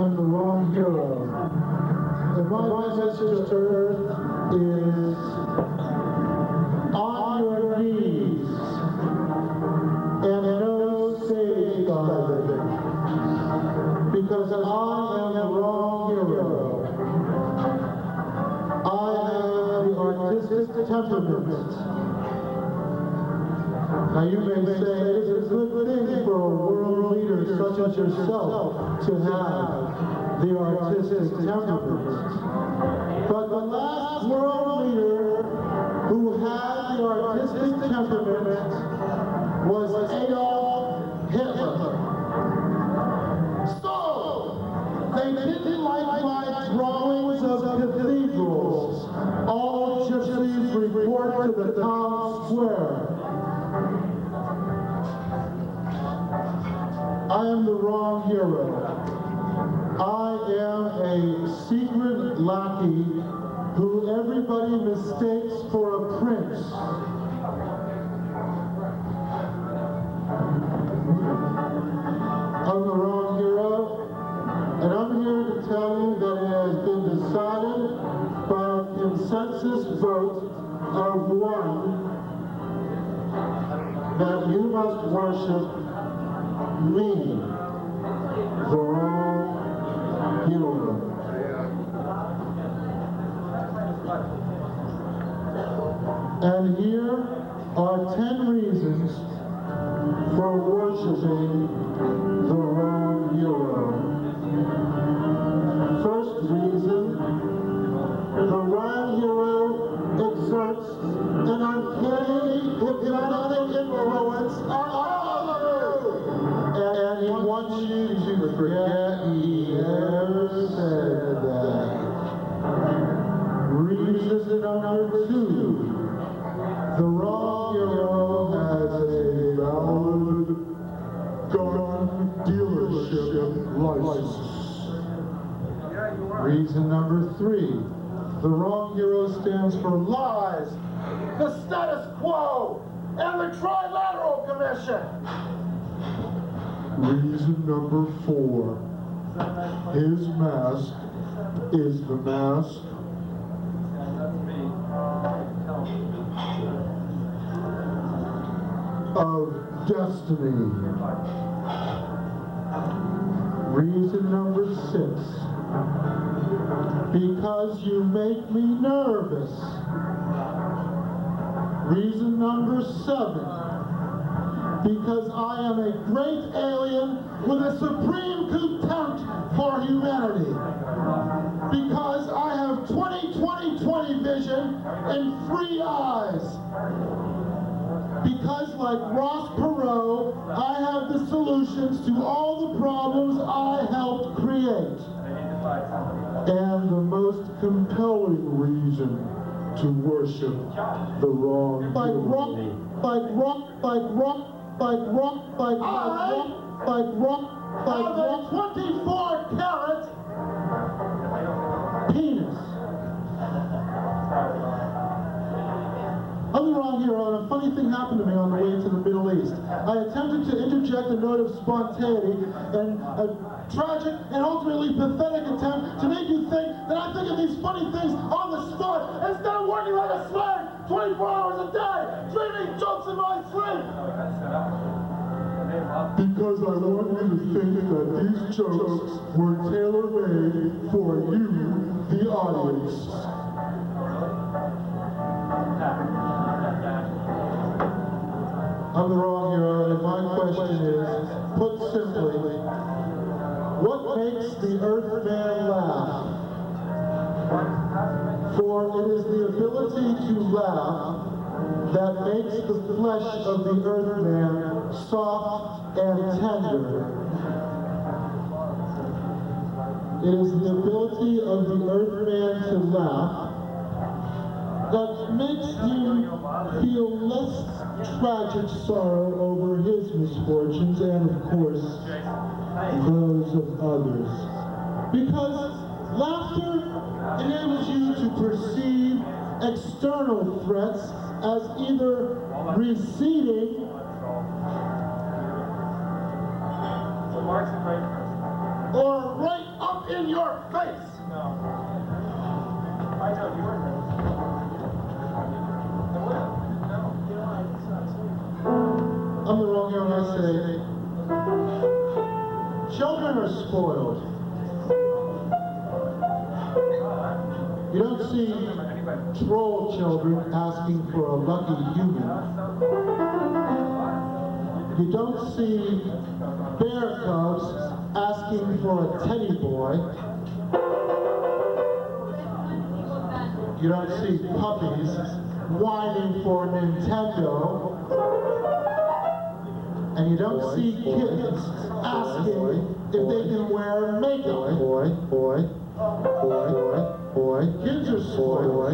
am the wrong hero. If my message to Earth is on your knees and no safeguarding, because I am the wrong hero. I have the artistic temperament. Now you may say it's a good thing for a world leader such as yourself to have the artistic temperament. But the last world leader who had the artistic temperament was Adolf Hitler. So, they didn't like my drawings of cathedrals. All gypsies report to the town square. I am the wrong hero. I am a secret lackey who everybody mistakes for a prince. I'm the wrong hero, and I'm here to tell you that it has been decided by a consensus vote of 1 that you must worship me, the wrong hero. And here are 10 reasons for worshiping the wrong hero. First reason, the wrong hero exerts an uncanny hypnotic influence on all of you. And he wants you to forget he ever said that. Reason number 2. The wrong hero has a valid gun dealership license. Reason number 3. The wrong hero stands for lies, the status quo, and the Trilateral Commission. Reason number 4. His mask is the mask of destiny. Reason number 6. Because you make me nervous. Reason number 7. Because I am a great alien with a supreme contempt for humanity. Because I have 20-20-20 vision and 3 eyes. Because, like Ross Perot, I have the solutions to all the problems I helped create. And the most compelling reason to worship the wrong hero. Like 24-carat penis. I'm the wrong hero, and a funny thing happened to me on the way to the Middle East. I attempted to interject a note of spontaneity and a tragic and ultimately pathetic attempt to make you think that I think of these funny things on the spot instead of working like a slave 24 hours a day, dreaming jokes in my sleep. Because I want you to think that these jokes were tailor-made for you, the audience. I'm the wrong hero, and my question is, put simply, what makes the Earthman laugh? For it is the ability to laugh that makes the flesh of the Earthman soft and tender. It is the ability of the Earthman to laugh that makes him feel less tragic sorrow over his misfortunes and, of course, those of others. Because laughter enables you to perceive external threats as either receding or right up up in your face. No. I know you were nervous. I'm the wrong hero when I say, children are spoiled. You don't see troll children asking for a lucky human. You don't see bear cubs asking for a teddy boy. You don't see puppies whining for Nintendo. And you don't see kids asking if they can wear makeup. Kids are spoiled.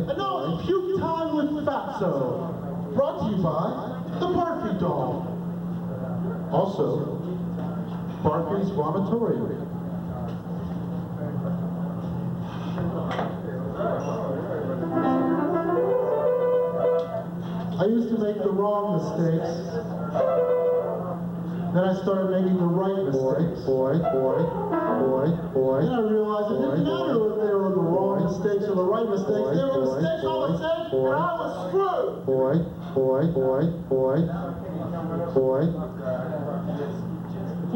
And now it's Puke Time with Fatso, brought to you by the Barfy Doll. Also, Barfy's Vomitorium. I used to make the wrong mistakes. Then I started making the right mistakes. Then I realized it didn't matter if they were the wrong mistakes or the right mistakes. They were mistakes I was saying, and I was screwed.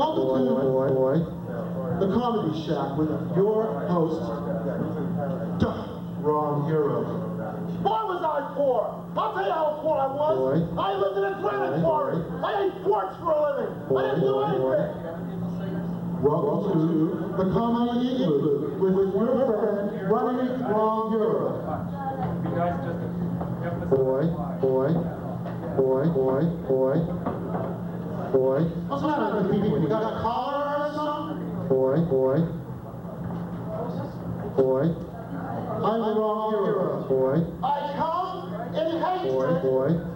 Welcome to the Comedy Shack with your host, Wrong Hero. What was I poor? I'll tell you how poor I was. I lived in a granite quarry. I ate forks for a living. I didn't do anything. Welcome to the Comedy Igloo with your friend, Running Wrong Hero. Be nice just to What's the matter with people? You got a collar or something? I'm the Wrong Hero. I come in hatred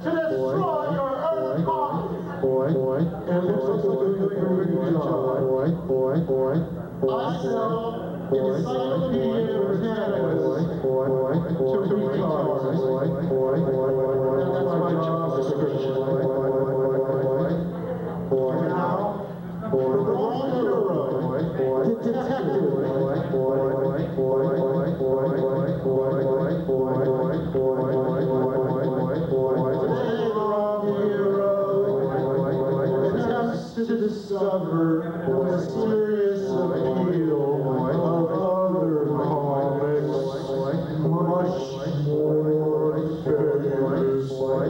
to destroy your earth colony. And it looks like you're doing a very good job. I sell Encyclopedia Britannicas to retards. That's my job description. And now, the Wrong Hero, detective. To discover the mysterious appeal of other comics, much more famous than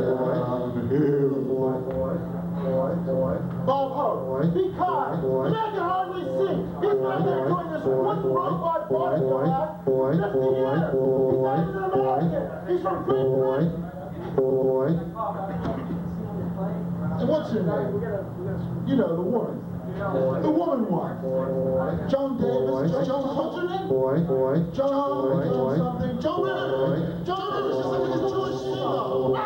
him. Bob Hope, be kind. The man can hardly see. He's been there doing this wooden robot vaudeville act for 50 years. He's not even American. He's from Great Britain. And what's her name? You know, the woman. The woman one. Joan Davis. Joan, what's her name? Joan something. Joan Rivers. Joan Rivers is like this Jewish singer.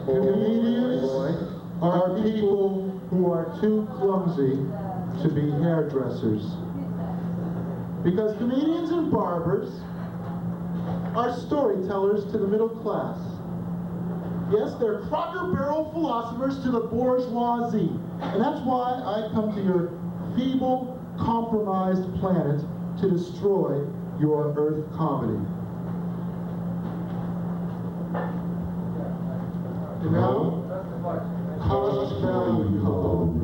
Comedians are people who are too clumsy to be hairdressers. Because comedians and barbers are storytellers to the middle class. Yes, they're Crocker Barrel philosophers to the bourgeoisie. And that's why I come to your feeble, compromised planet to destroy your Earth comedy. And now, college value comedy.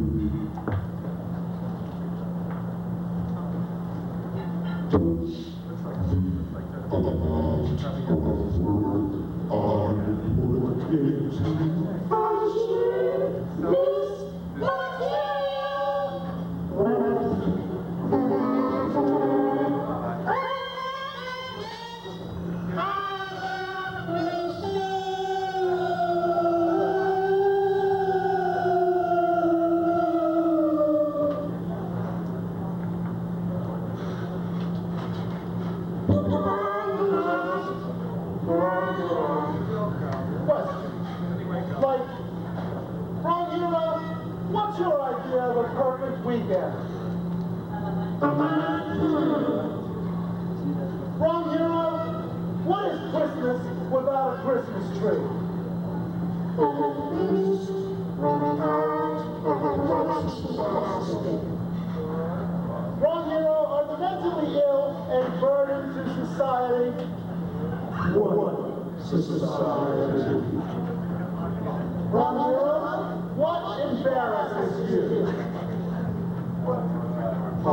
What's your idea of a perfect weekend? Christmas tree. Wrong hero are the mentally ill and burden to society. What society? Wrong hero, what embarrasses you? I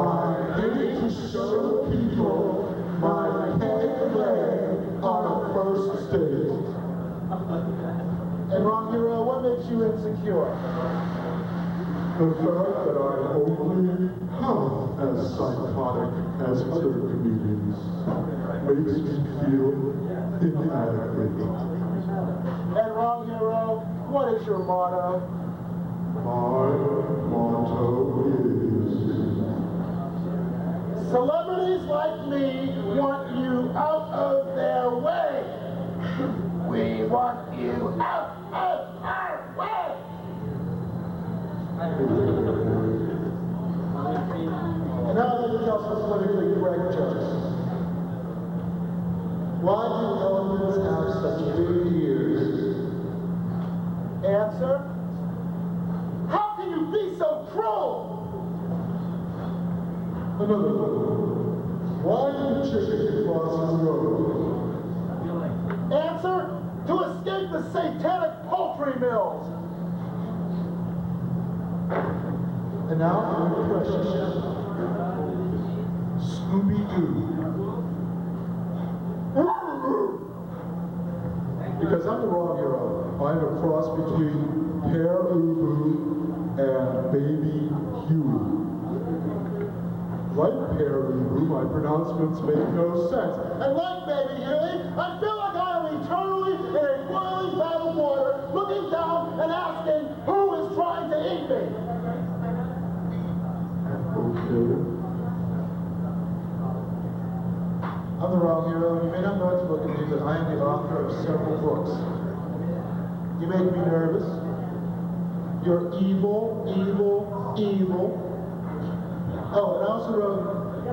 hate to show people my a.k.a. on a first date. And wrong hero, what makes you insecure? The fact that I'm only half as psychotic as other comedians makes me feel inadequate. And wrong hero, what is your motto? My motto is... Celebrities like me want you out of their way. We want you out of our way. And now let me tell some politically correct jokes. Why do elephants have such big ears? Answer? How can you be so cruel? Another one. Why do chickens cross the road? Answer? To escape the satanic poultry mills. And now for the precious Scooby-Doo. Because I'm the wrong hero. I'm a cross between Pear Ubu and Baby Huey. Like Pear Ubu, my pronouncements make no sense. And like Baby Huey, I feel like I am eternally in a boiling vat of water, looking down and asking, who is trying to eat me? Okay. I'm the wrong hero, and you may not know it to look at me, but I am the author of several books. You make me nervous. You're evil, evil, evil. Oh, and I also wrote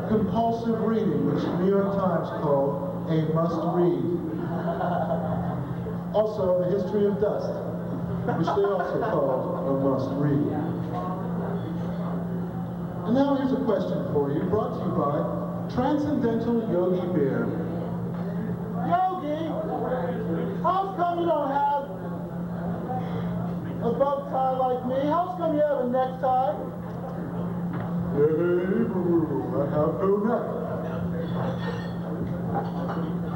Compulsive Reading, which the New York Times called a must-read. Also, The History of Dust, which they also called a must-read. And now here's a question for you, brought to you by Transcendental Yogi Bear. Yogi, how come you don't have a bow tie like me? How come you have a necktie? Hey, boo, I have no neck.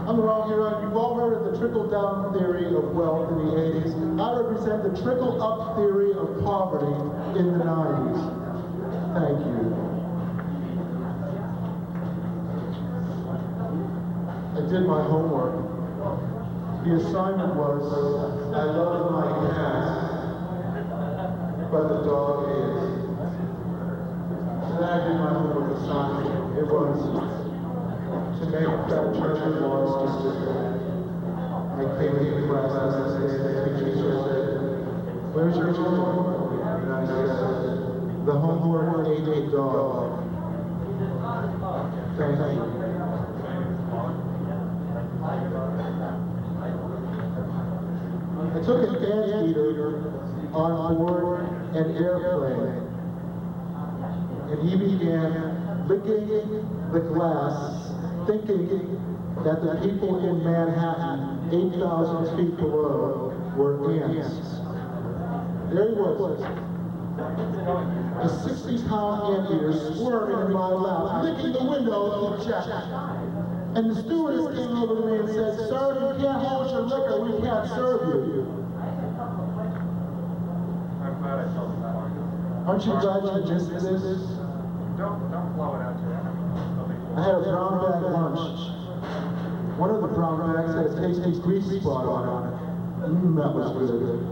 I'm the wrong hero. You've all heard of the trickle-down theory of wealth in the 80s. I represent the trickle-up theory of poverty in the 90s. Thank you. I did my homework. The assignment was, I love my cat, but the dog is. And I did my homework assignment. It was to make that treasure laws district. I came into class the next day and the teacher said, where's your homework? And I said, the homework ate a dog. Thank you. I took an anteater on board an airplane, and he began licking the glass, thinking that the people in Manhattan, 8,000 feet below, were ants. There he was, a 60-pound anteater squirming in my lap, licking the window of the jet. And the stewardess came over to me and said, sir, you can't hold your liquor, we can't serve you. I'm glad I told you that. Aren't you glad you missed this? Don't blow it out to him. I had a brown bag lunch. One of the brown bags had a tasty grease spot on it. That was good.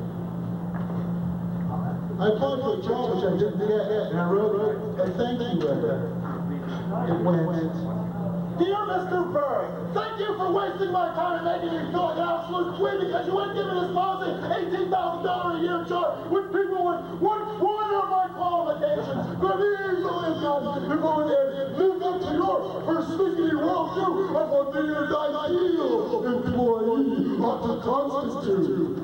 I applied for a job which I didn't get, and I wrote a thank you letter. It went, Dear Mr. Berg, thank you for wasting my time and making me feel like an absolute queen because you wouldn't give me this policy $18,000 a year job with people with 1/4 of my qualifications could easily have gotten if I would have lived up to your persnickety worldview of what the ideal employee ought to constitute.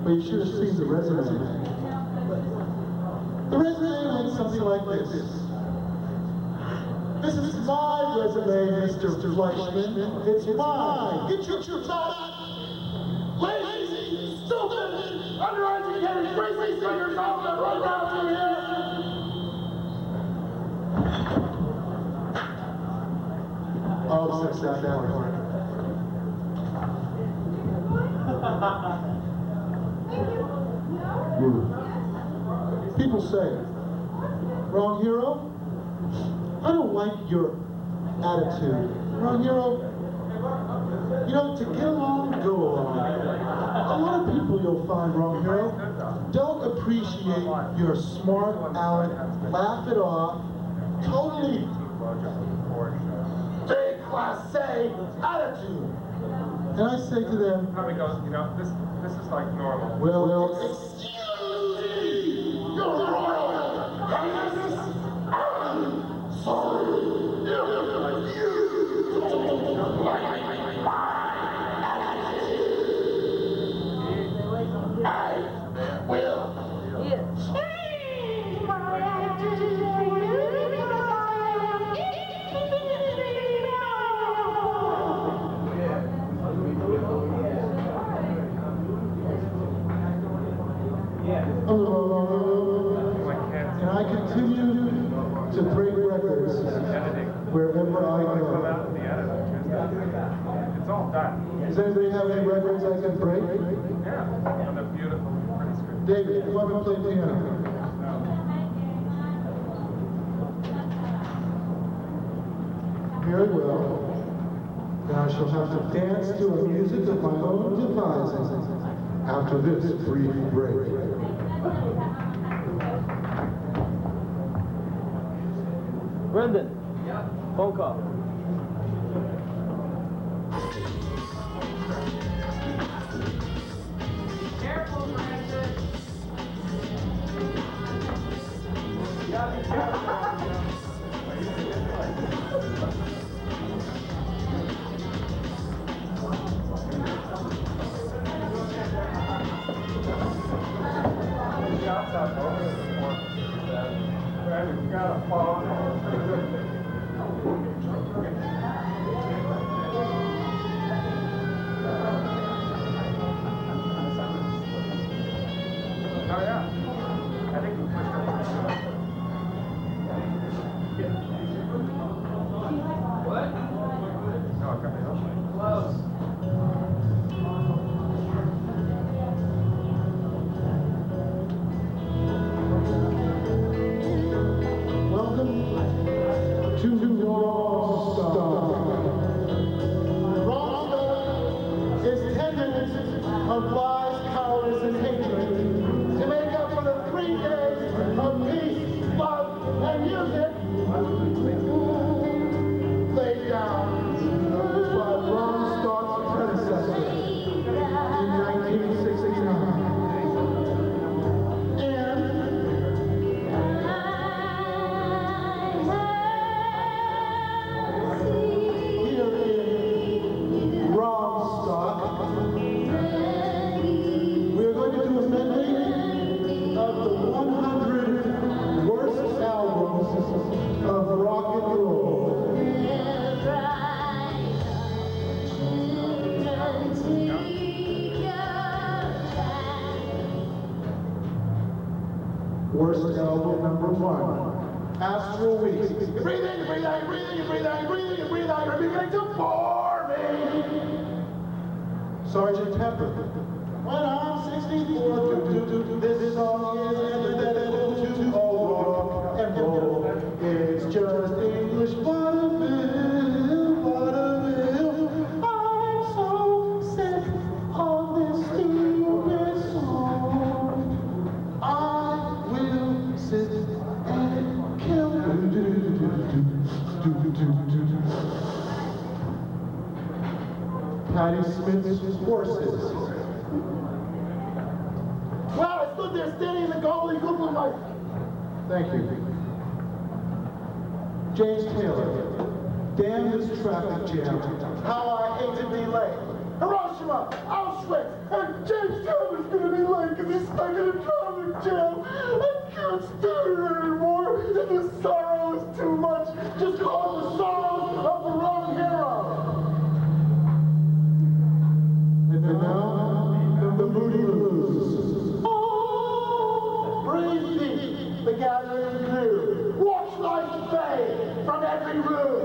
But you should have seen the resume. The resume went something like this. This is my resume, Mr. Fleischman. It's mine. Get your thought. Lazy, stupid, undereducated, greasy fingers off the playground through here! Oh, such that one. People say, wrong hero? I don't like your attitude. Wrong hero? You know, to get along, go along. A lot of people you'll find, wrong hero, don't appreciate your smart aleck, laugh it off, totally déclassé attitude. And I say to them, Tommy goes, you know, this is like normal. well, excuse me, your royal highness, I'm sorry. You don't like my attitude. I will change my attitude for you because I am and I continue to break records wherever I go. It's all done. Does anybody have any records I can break? Yeah, on the beautiful print screen. David, you want to play piano? Very well. Then I shall have to dance to a music of my own devising after this brief break. Brendan, phone call. Careful, Francis. We've got a fall. Oh yeah. I think we pushed it. What? No, it got me up. Close. Welcome to Rostock. Rostock is 10 minutes of lies, cowardice, and hatred to make up for the 3 days of peace, love, and music laid down by Rostock's predecessor in 1969. We're going to do a medley of the 100 worst albums of rock and roll. Worst album number 1, Astral Weeks. You breathe in, you breathe out, you breathe in, you breathe out, you breathe in, you breathe out, you're beginning to bore me. Sergeant Pepper. When I'm 64, this song is antithetical to all rock and roll. It's just English vaudeville. I'm so sick of this stupid song. I will sit and kill Patti Smith's horses. Wow, I stood there standing in the goalie hoop with my... Thank you. James Taylor. Damn this traffic jam. How I hate to be late. Hiroshima, Auschwitz, and Jamestown is gonna be late because he's stuck in a traffic jam. I can't stand it anymore, and the sorrow is too much. Just call it the sorrows of the wrong hero. And now, the Moody Blues. Breathe deep, the gathering gloom. Watch light fade from every room.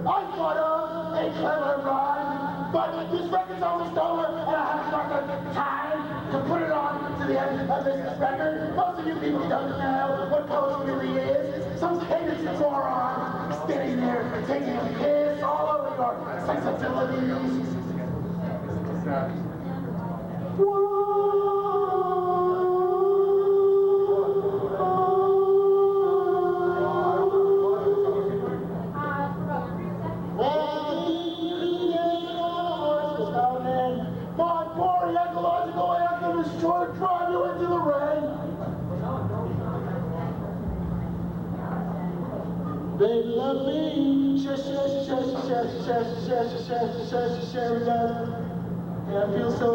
I thought of a clever rhyme, but this record's almost over, and I haven't got the time to put it on to the end of this record. Most of you people don't know what poetry really is. Some hated moron standing there taking a piss all over your sensibilities. Drive you into the rain. They love me. And I feel so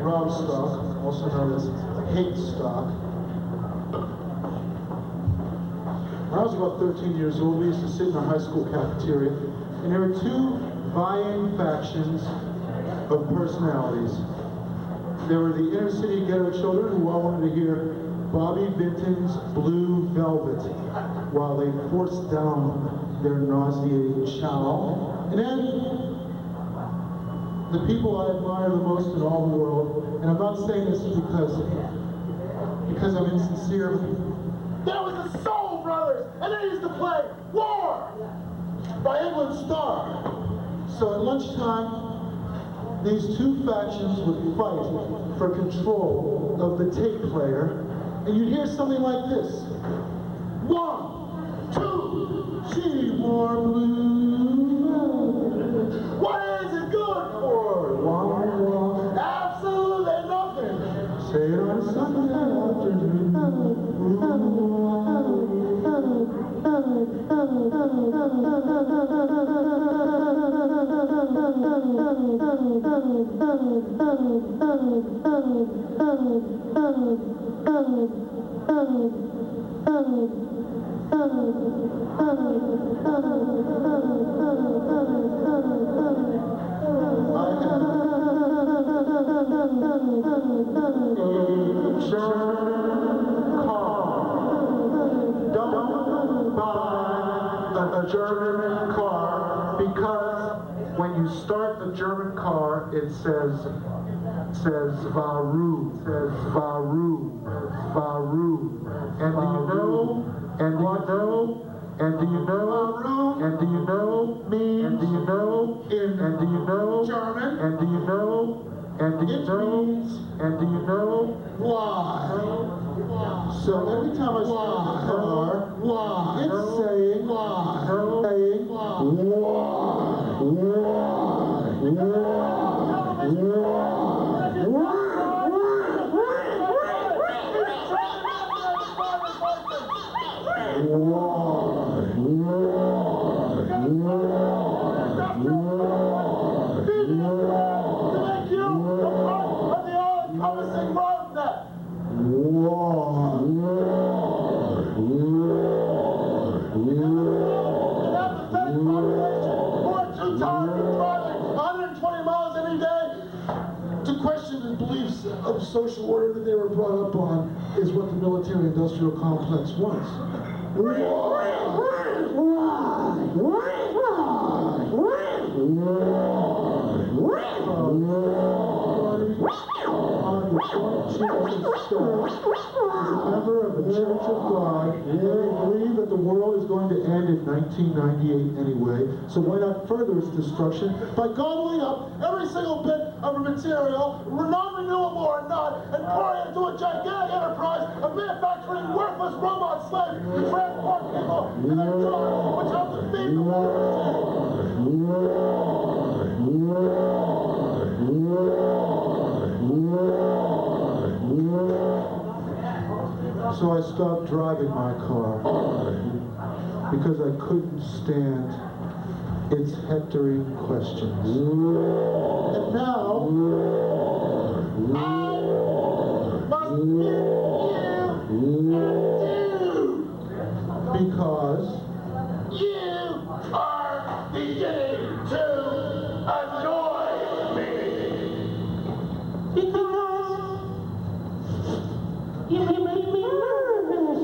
Rob stock, also known as hate stock. When I was about 13 years old, we used to sit in a high school cafeteria, and there were two vying factions of personalities. There were the inner city ghetto children who all wanted to hear Bobby Vinton's Blue Velvet while they forced down their nauseating chow. And then the people I admire the most in all the world, and I'm not saying this because I'm insincere. There was the Soul Brothers, and they used to play War by England Star. So at lunchtime, these two factions would fight for control of the tape player, and you'd hear something like this. 1, 2, she wore blue. What is it good for? Absolutely nothing. Say it on Sunday afternoon. Don't buy a German car, because when you start a German car, it says Varu. And do you know me? And do you know German? And do you know? Why? So every time I start the car, it's saying social order that they were brought up on is what the military-industrial complex was. On the Joint Chiefs of Staff is a member of the Church of God, and they believe that the world is going to end in 1998 anyway, so why not further its destruction by gobbling up every single bit of material, non-renewable or not, and pouring it into a gigantic enterprise of manufacturing worthless robot slaves to transport people to their jobs, which help to feed the world. So I stopped driving my car because I couldn't stand its hectoring questions. And now, I must give you because you are beginning to annoy me. Because you make me nervous.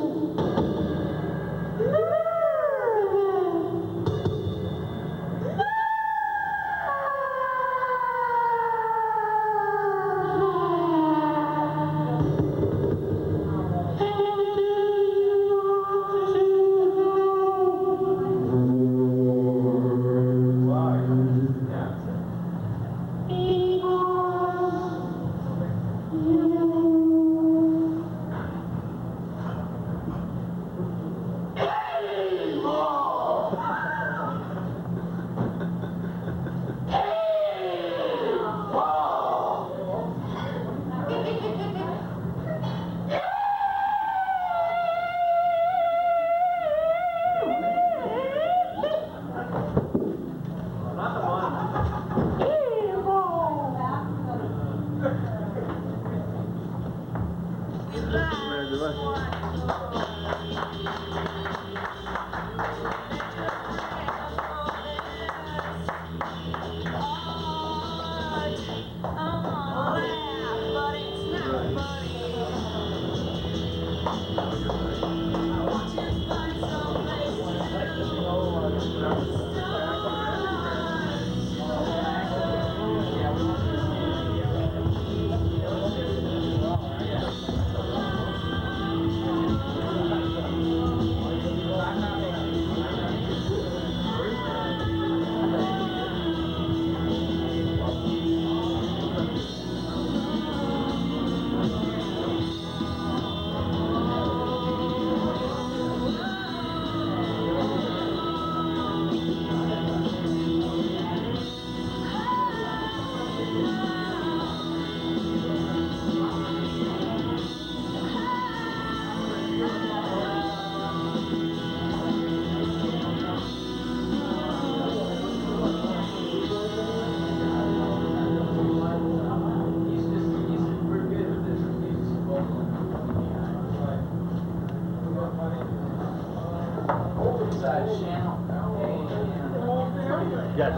Yes.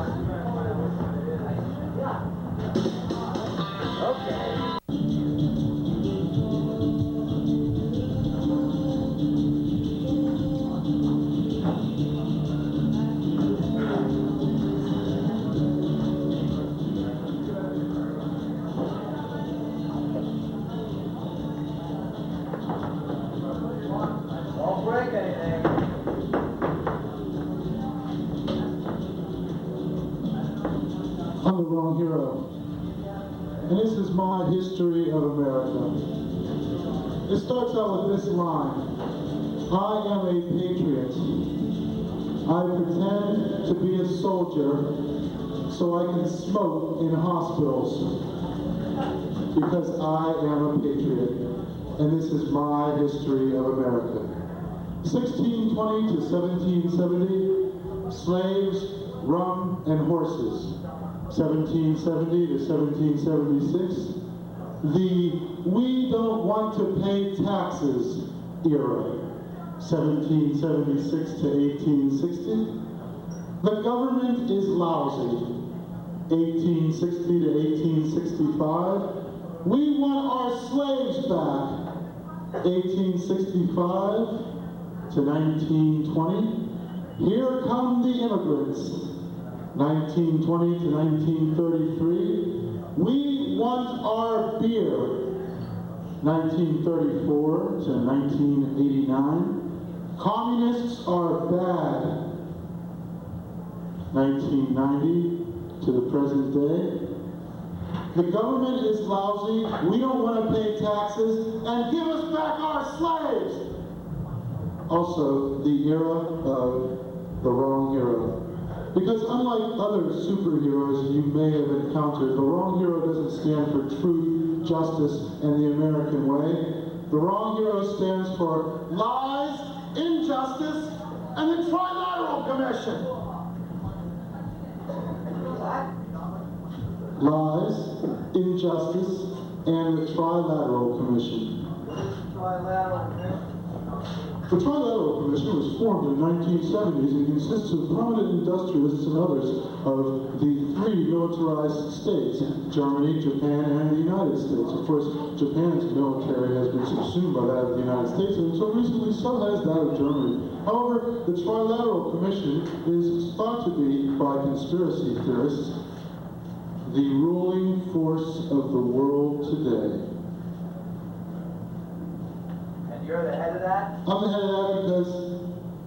Okay. Don't break anything. I'm the wrong hero. And this is my history of America. It starts out with this line. I am a patriot. I pretend to be a soldier so I can smoke in hospitals because I am a patriot. And this is my history of America. 1620 to 1770, slaves, rum, and horses. 1770 to 1776, the we don't want to pay taxes era. 1776 to 1860, the government is lousy. 1860 to 1865, We want our slaves back. 1865 to 1920. Here come the immigrants. 1920 to 1933. We want our beer. 1934 to 1989. Communists are bad. 1990 to the present day. The government is lousy, we don't want to pay taxes, and give us back our slaves! Also, the era of the wrong hero. Because unlike other superheroes you may have encountered, the wrong hero doesn't stand for truth, justice, and the American way. The wrong hero stands for lies, injustice, and the Trilateral Commission. Lies, injustice, and the Trilateral Commission. The Trilateral Commission was formed in the 1970s and consists of prominent industrialists and others of the three militarized states, Germany, Japan, and the United States. Of course, Japan's military has been subsumed by that of the United States, and so recently so has that of Germany. However, the Trilateral Commission is thought to be, by conspiracy theorists, the ruling force of the world today. And you're the head of that? I'm the head of that because,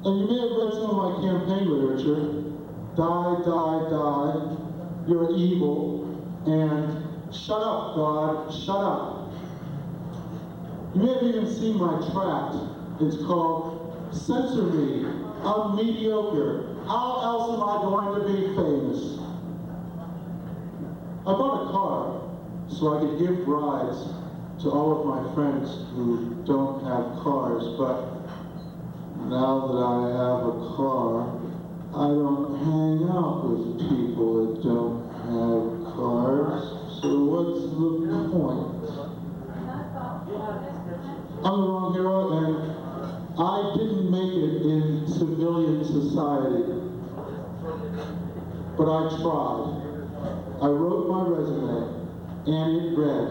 and you may have read some of my campaign literature, die, die, die, you're evil, and shut up, God, shut up. You may have even seen my tract. It's called Censor Me, I'm mediocre. How else am I going to be famous? I bought a car so I could give rides to all of my friends who don't have cars, but now that I have a car, I don't hang out with people that don't have cars, so what's the point? I'm the wrong hero, and I didn't make it in civilian society, but I tried. I wrote my resume, and it read,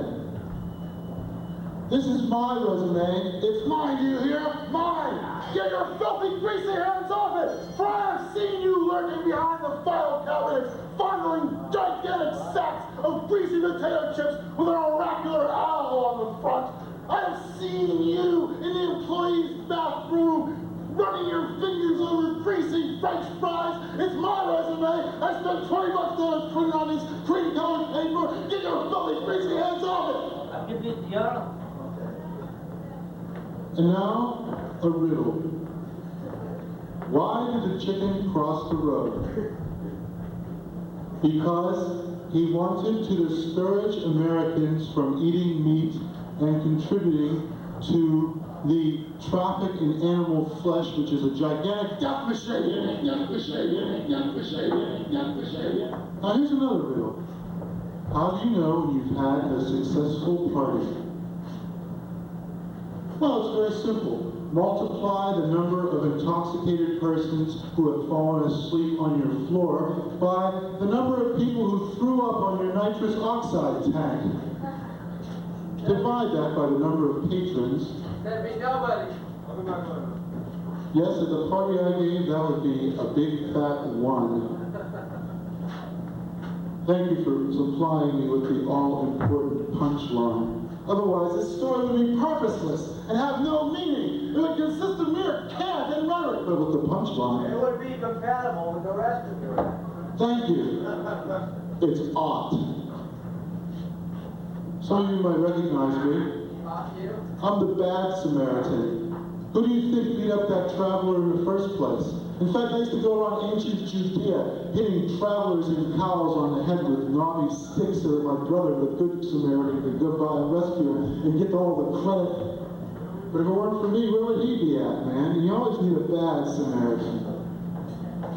"This is my resume. It's mine, do you hear? Mine! Get your filthy, greasy hands off it! For I have seen you lurking behind the file cabinets, fondling gigantic sacks of greasy potato chips with an oracular owl on the front. I have seen you in the employee's bathroom, running your fingers over greasy French fries. It's my resume. I spent $20 to print it on this cream-colored paper. Get your filthy, greasy hands off it!" And now, a riddle. Why did the chicken cross the road? Because he wanted to discourage Americans from eating meat and contributing to the traffic in animal flesh, which is a gigantic death machine. Now here's another riddle. How do you know when you've had a successful party? Well, it's very simple. Multiply the number of intoxicated persons who have fallen asleep on your floor by the number of people who threw up on your nitrous oxide tank. Divide that by the number of patrons. There'd be nobody. Yes, at the party I gave, that would be a big fat 1. Thank you for supplying me with the all-important punchline. Otherwise, this story would be purposeless and have no meaning. It would consist of mere cant and rhetoric, but with the punchline. It would be compatible with the rest of your act. Thank you. It's ought. Some of you might recognize me. I'm the bad Samaritan. Who do you think beat up that traveler in the first place? In fact, I used to go around ancient Judea, hitting travelers and cows on the head with knobby sticks so that my brother, the good Samaritan, could go by and rescue him and get all the credit. But if it weren't for me, where would he be at, man? You always need a bad Samaritan.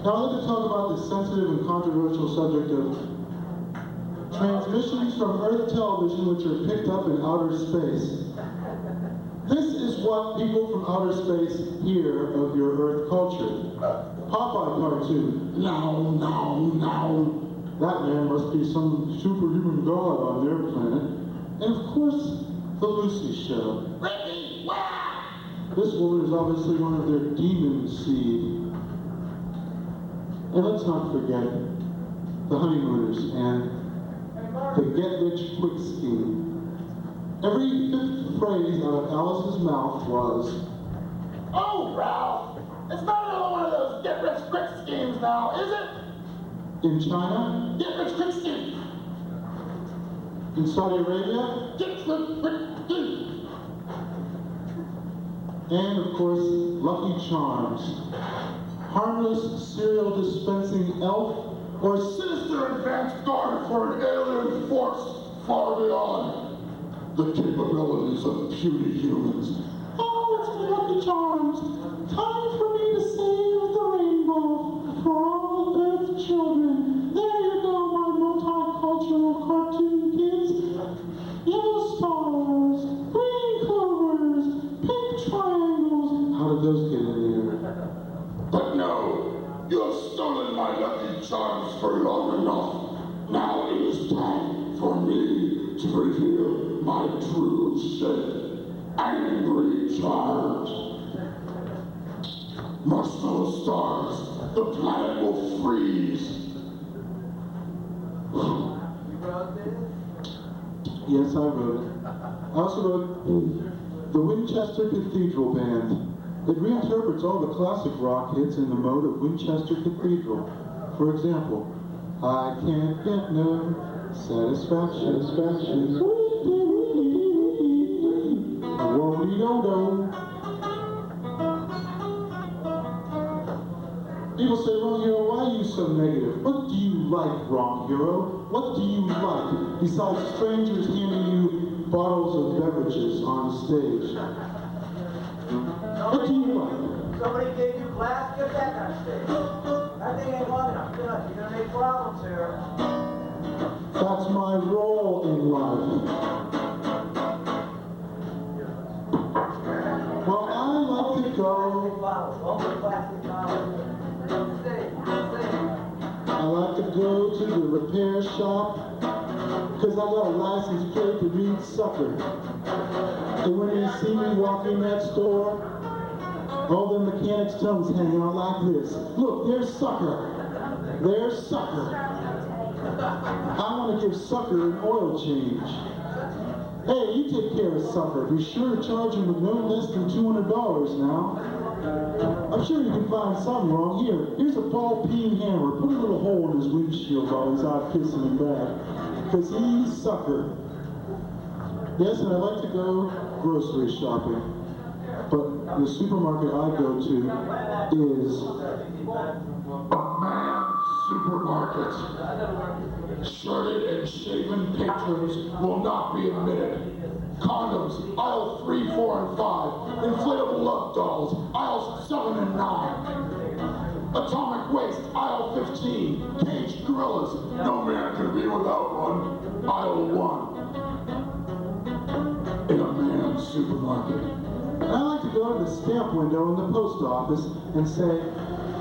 Now I'd like to talk about the sensitive and controversial subject of transmissions from Earth television which are picked up in outer space. This is what people from outer space hear of your Earth culture. Popeye cartoon. No, no, no. That man must be some superhuman god on their planet. And of course, the Lucy Show. Ricky, wow! This woman is obviously one of their demon seed. And let's not forget the honeymooners and the get-rich-quick scheme. Every fifth phrase out of Alice's mouth was, Oh, Ralph, it's not another one of those get-rich-quick schemes now, is it? in China, Get-rich-quick scheme. in Saudi Arabia, Get-rich-quick scheme. and of course, Lucky Charms. Harmless cereal dispensing elf or Sinister advanced guard for an alien force far beyond the capabilities of puny humans. Oh, it's the Lucky Charms. Time for me to save the rainbow for all the Earth children. There you go, my multicultural cartoon kids. Yellow stars, green clovers, pink triangles. How did those get in there? But no, you have stolen my Lucky Charms for long enough. Now it is time for me to reveal my true shape. Angry Charms. Marshmallow stars, the planet will freeze. You wrote this? Yes, I wrote it. I also wrote the Winchester Cathedral Band. It reinterprets all the classic rock hits in the mode of Winchester Cathedral. For example, I can't get no satisfaction. Whoa-dee-do-do. People say, Wrong Hero, why are you so negative? What do you like, Wrong Hero? What do you like, besides strangers handing you bottles of beverages on stage? What do you like? Somebody gave you glass, get back on stage. That thing ain't long enough. You're gonna make problems here. That's my role in life. Well, I like to go. Bottles, all the plastic bottles. I like to go to the repair shop because I got a license plate to read sucker. And when they see me walking next door, all the mechanics' tongues hanging out like this. Look, there's sucker. There's sucker. I want to give sucker an oil change. Hey, you take care of sucker. Be sure to charge him with no less than $200 now. I'm sure you can find something wrong. Here's a ball-peen hammer. Put a little hole in his windshield while he's out kissing him back. Because he's sucker. Yes, and I like to go grocery shopping. But the supermarket I go to is A man's supermarket. Shirted and shaven patrons will not be admitted. Condoms, aisle 3, 4, and 5. Inflatable love dolls, aisles 7 and 9. Atomic waste, aisle 15. Caged gorillas, no man can be without one. Aisle 1. In a man's supermarket. And I like to go to the stamp window in the post office and say,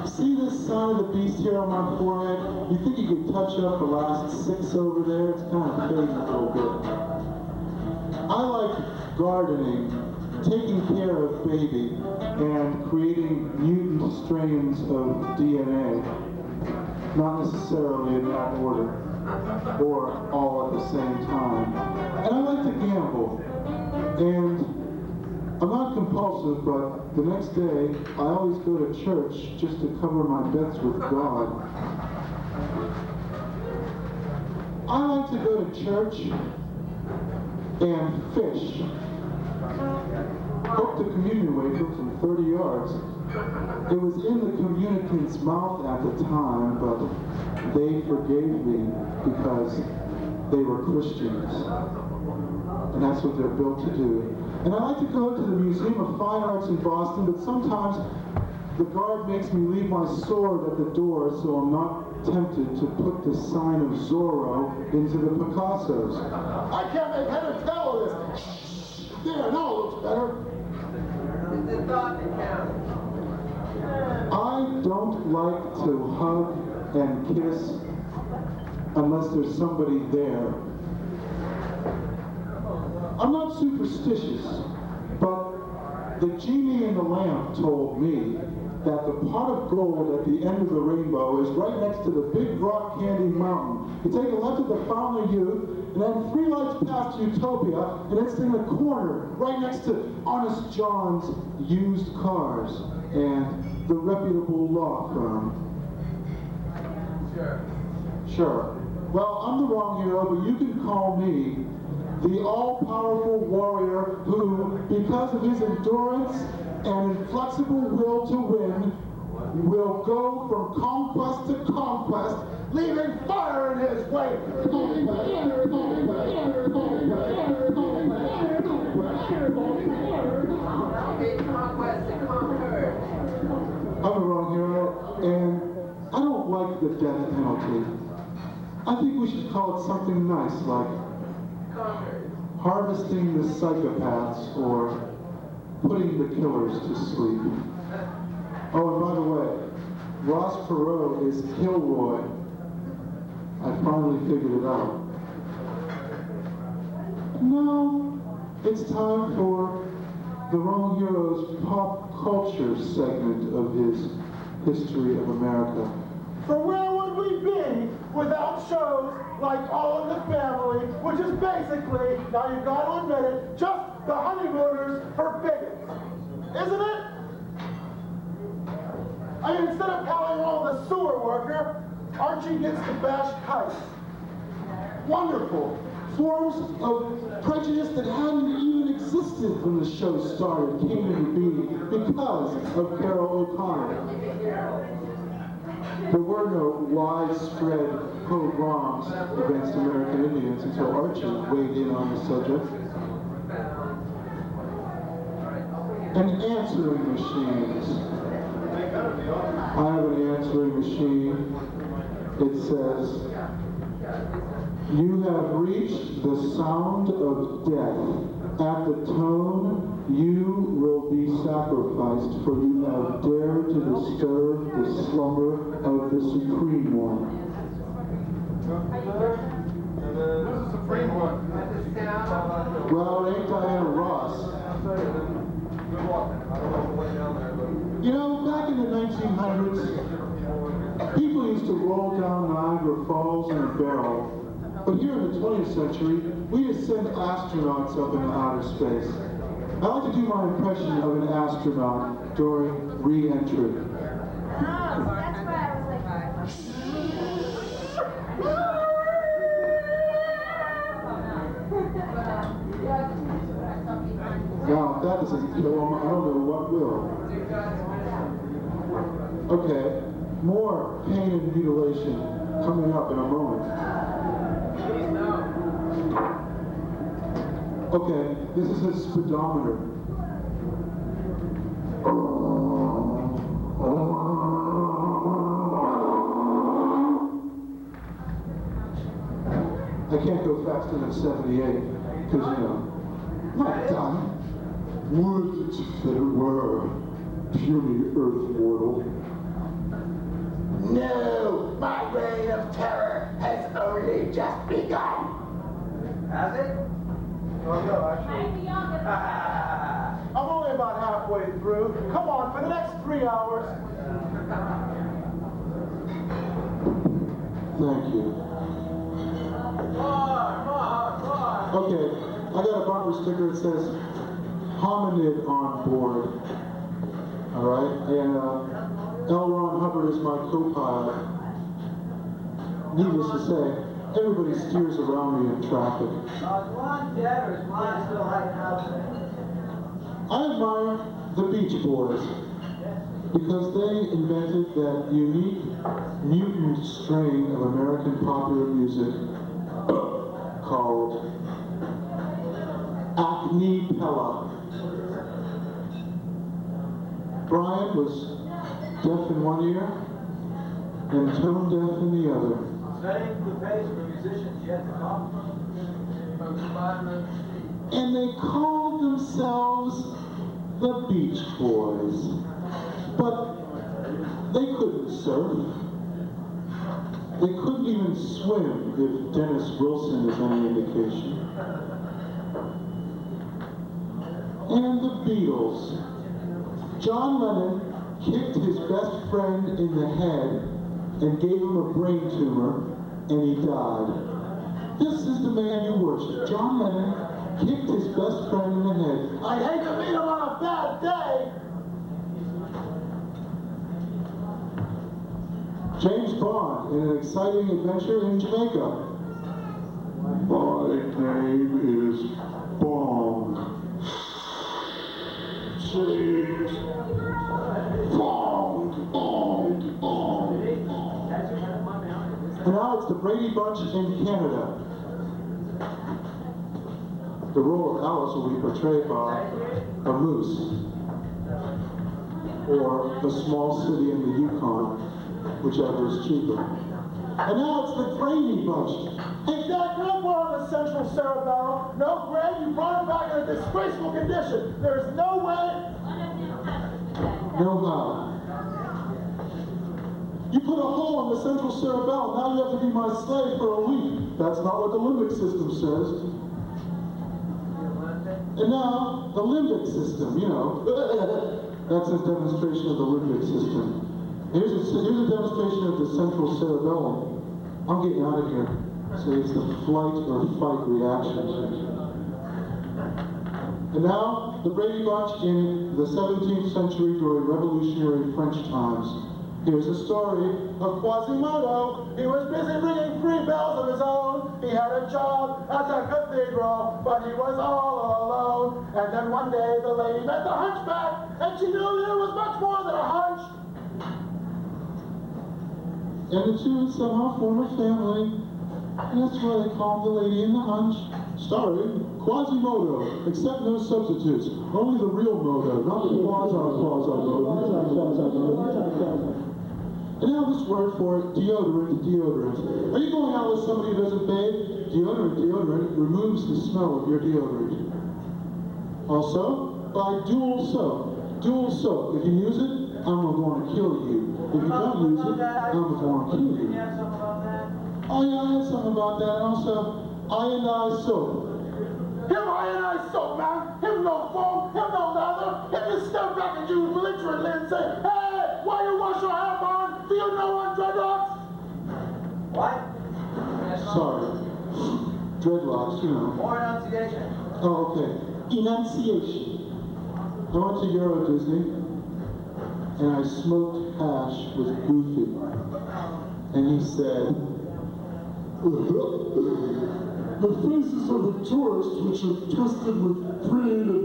see this sign of the beast here on my forehead? You think you could touch up the last 6 over there? It's kind of fading a little bit. I like gardening, taking care of baby, and creating mutant strains of DNA. Not necessarily in that order, or all at the same time. And I like to gamble. And I'm not compulsive, but the next day, I always go to church just to cover my bets with God. I like to go to church and fish. Hooked a communion wafer from 30 yards. It was in the communicant's mouth at the time, but they forgave me because they were Christians. And that's what they're built to do. And I like to go to the Museum of Fine Arts in Boston, but sometimes the guard makes me leave my sword at the door, so I'm not tempted to put the sign of Zorro into the Picassos. I can't make head or tail of this. Shh. There, now it looks better. It's the thought that counts. I don't like to hug and kiss unless there's somebody there. I'm not superstitious, but the genie in the lamp told me that the pot of gold at the end of the rainbow is right next to the big rock candy mountain. You take a left at the Fountain of Youth, and then 3 lights past Utopia, and it's in the corner, right next to Honest John's used cars and the reputable law firm. Sure. Well, I'm the wrong hero, but you can call me the all-powerful warrior who, because of his endurance and inflexible will to win, will go from conquest to conquest, leaving fire in his wake. I'm the wrong hero, and I don't like the death penalty. I think we should call it something nice, like harvesting the psychopaths or putting the killers to sleep. Oh, and by the way, Ross Perot is Kilroy. I finally figured it out. Now, it's time for the Wrong Hero's pop culture segment of his History of America. For where would we be without shows like All in the Family, which is basically, now you've got to admit it, just the honeymooners for bigots, isn't it? I mean, instead of calling on the sewer worker, Archie gets to bash kites. Wonderful! Forms of prejudice that hadn't even existed when the show started came into being because of Carol O'Connor. There were no widespread pogroms against American Indians until Archie weighed in on the subject. And answering machines. I have an answering machine. It says, "You have reached the sound of death. At the tone, you will be sacrificed, for you have dared to disturb the slumber of the Supreme One." Who's the Supreme One? Well, it ain't Diana Ross. Good luck. I don't know the way down there, but... You know, back in the 1900s, people used to roll down Niagara Falls in a barrel. But here in the 20th century, we just send astronauts up into outer space. I like to do my impression of an astronaut during re-entry. That's why I was like, Now, if that doesn't kill them, I don't know what will. Okay, more pain and mutilation coming up in a moment. Okay, this is a speedometer. I can't go faster than 78, because, you know, not done. Would that it were, puny earth mortal. No, my reign of terror has only just begun. Has it? Oh, no, actually. I'm only about halfway through. Come on, for the next 3 hours. Thank you. More. Okay, I got a bumper sticker that says hominid on board. Alright, and L. Ron Hubbard is my co-pilot. Needless to say, everybody steers around me in traffic. Is Lon dead or is Lon still hiding out there? I admire the Beach Boys because they invented that unique mutant strain of American popular music called Acnipella. Brian was deaf in one ear and tone deaf in the other. Setting the pace for musicians yet to come. And they called themselves the Beach Boys. But they couldn't surf. They couldn't even swim, if Dennis Wilson is any indication. Beatles. John Lennon kicked his best friend in the head and gave him a brain tumor, and he died. This is the man you worship. John Lennon kicked his best friend in the head. I'd hate to meet him on a bad day. James Bond in an exciting adventure in Jamaica. My name is Bond. James Bond, Bond, Bond. And now it's the Brady Bunch in Canada. The role of Alice will be portrayed by a moose, or a small city in the Yukon, whichever is cheaper. And now it's the Brady Bunch. Hey, Dad, no more on the central cerebellum. No, Greg, you brought him back in a disgraceful condition. There's no way. No how. You put a hole in the central cerebellum, now you have to be my slave for a week. That's not what the limbic system says. And now, the limbic system, you know. That's a demonstration of the limbic system. Here's a demonstration of the central cerebellum. I'm getting out of here. So it's the flight or fight reaction. And now, the Brady Bunch in the 17th century during revolutionary French times. Here's a story Of Quasimodo, he was busy ringing 3 bells of his own. He had a job at the cathedral, but he was all alone. And then one day the lady met the hunchback, and she knew that it was much more than a hunch. And the two somehow form a family. And that's why they call him the Lady in the Hunch. Starring Quasimodo, except no substitutes. Only the real Modo, not the quasi-Modo. And now this word for deodorant. Are you going out with somebody who doesn't bathe? Deodorant removes the smell of your deodorant. Also, by dual soap. Dual soap. If you use it, I'm going to kill you. If you don't use it, I'm going to kill you. You have something about that? Oh yeah, I had something about that. And also, ionized soap. Him ionized soap, man. Him no foam, him no lather. Him just step back and use belligerently and say, hey, why you wash your hair, man? Do you know on dreadlocks? What? Sorry. Dreadlocks, you know. More enunciation. Oh, okay. Enunciation. I went to Euro Disney, and I smoked hash with Goofy. And he said, the faces of the tourists, which are twisted with greed and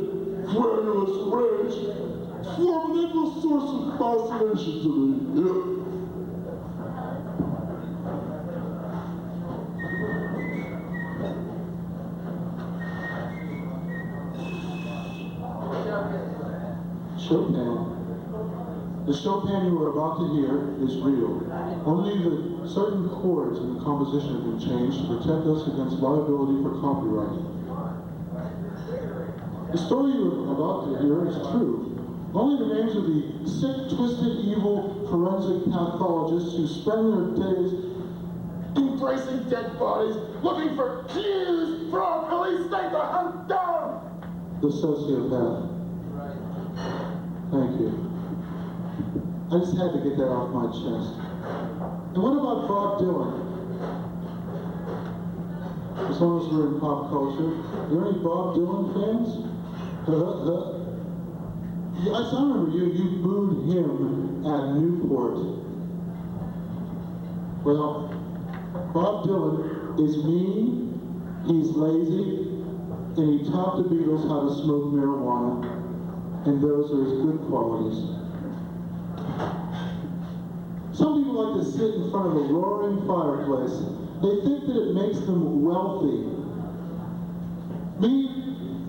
querulous rage, form an endless source of fascination to me. Chopin. The Chopin you are about to hear is real. Only the certain chords in the composition have been changed to protect us against liability for copyright. The story you are about to hear is true. Only the names of the sick, twisted, evil forensic pathologists who spend their days embracing dead bodies, looking for clues for our police state to hunt down. The sociopath. Thank you. I just had to get that off my chest. And what about Bob Dylan? As long as we're in pop culture, are there any Bob Dylan fans? Yes, I remember you booed him at Newport. Well, Bob Dylan is mean, he's lazy, and he taught the Beatles how to smoke marijuana, and those are his good qualities. Some people like to sit in front of a roaring fireplace. They think that it makes them wealthy. Me,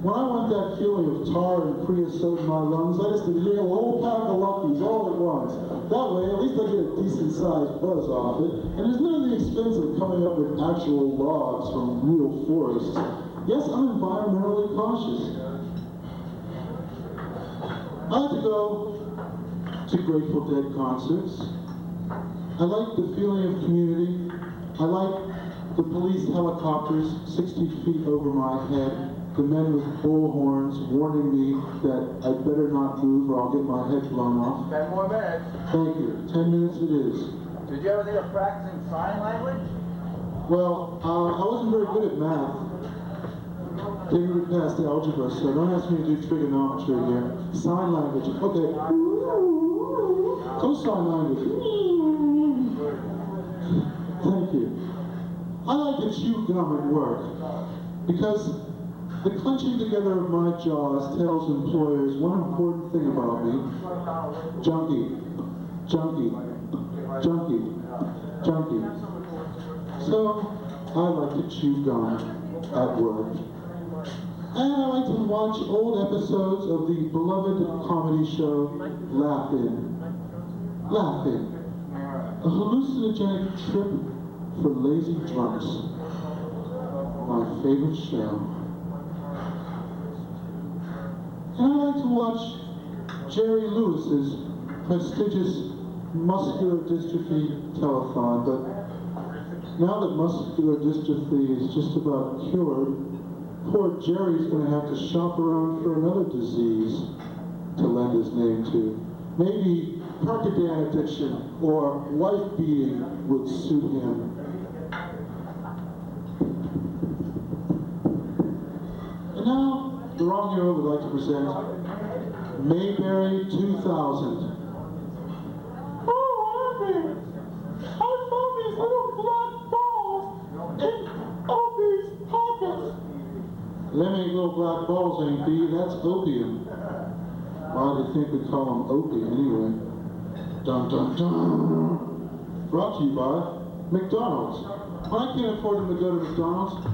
when I want that feeling of tar and creosote in my lungs, I just inhale a whole pack of Luckies all at once. That way, at least I get a decent-sized buzz off it, and there's none of the expense of coming up with actual logs from real forests. Yes, I'm environmentally cautious. I like to go to Grateful Dead concerts. I like the feeling of community. I like the police helicopters 60 feet over my head. the men with bullhorns warning me that I better not move or I'll get my head blown off. 10 more minutes. Thank you. 10 minutes it is. Did you ever think of practicing sign language? Well, I wasn't very good at math. Didn't get past algebra, so don't ask me to do trigonometry here. Sign language. Okay. Go sign language. Thank you. I like to chew gum at work because the clenching together of my jaws tells employers one important thing about me. Junkie. Junkie. Junkie. Junkie. So, I like to chew gum at work. And I like to watch old episodes of the beloved comedy show Laugh-In. Laugh-In. A hallucinogenic trip for lazy drunks. My favorite show. And I like to watch Jerry Lewis's prestigious muscular dystrophy telethon, but now that muscular dystrophy is just about cured, poor Jerry's going to have to shop around for another disease to lend his name to. Maybe Percodan addiction or wife beating would suit him. And now, the Wrong Hero would like to present Mayberry 2000. Them ain't little black balls, ain't B, that's opium. Why do you think we call them Opie anyway? Dun dun dun. Brought to you by McDonald's. When I can't afford them to go to McDonald's,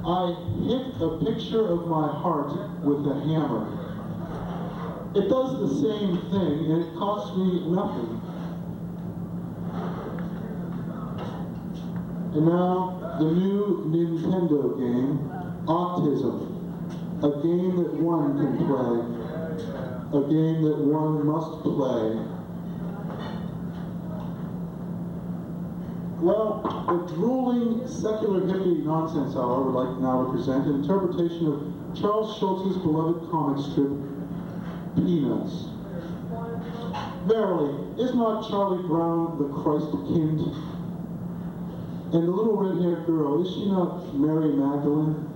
I hit a picture of my heart with a hammer. It does the same thing and it costs me nothing. And now, the new Nintendo game, Autism, a game that one can play, a game that one must play. Well, the drooling secular hippie nonsense hour would like now to present an interpretation of Charles Schulz's beloved comic strip, Peanuts. Verily, is not Charlie Brown the Christ-kind? And the little red-haired girl, is she not Mary Magdalene?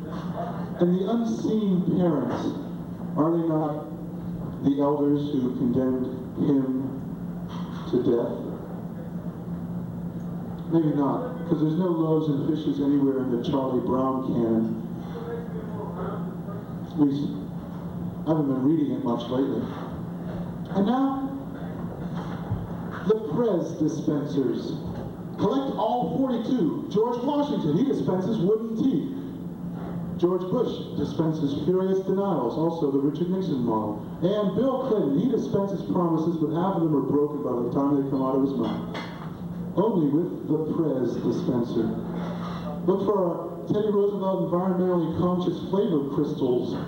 And the unseen parents, are they not the elders who condemned him to death? Maybe not, because there's no loaves and fishes anywhere in the Charlie Brown canon. At least, I haven't been reading it much lately. And now, the Prez dispensers. Collect all 42. George Washington, he dispenses wooden teeth. George Bush dispenses furious denials, also the Richard Nixon model. And Bill Clinton, he dispenses promises, but half of them are broken by the time they come out of his mouth. Only with the Prez dispenser. Look for our Teddy Roosevelt environmentally conscious flavor crystals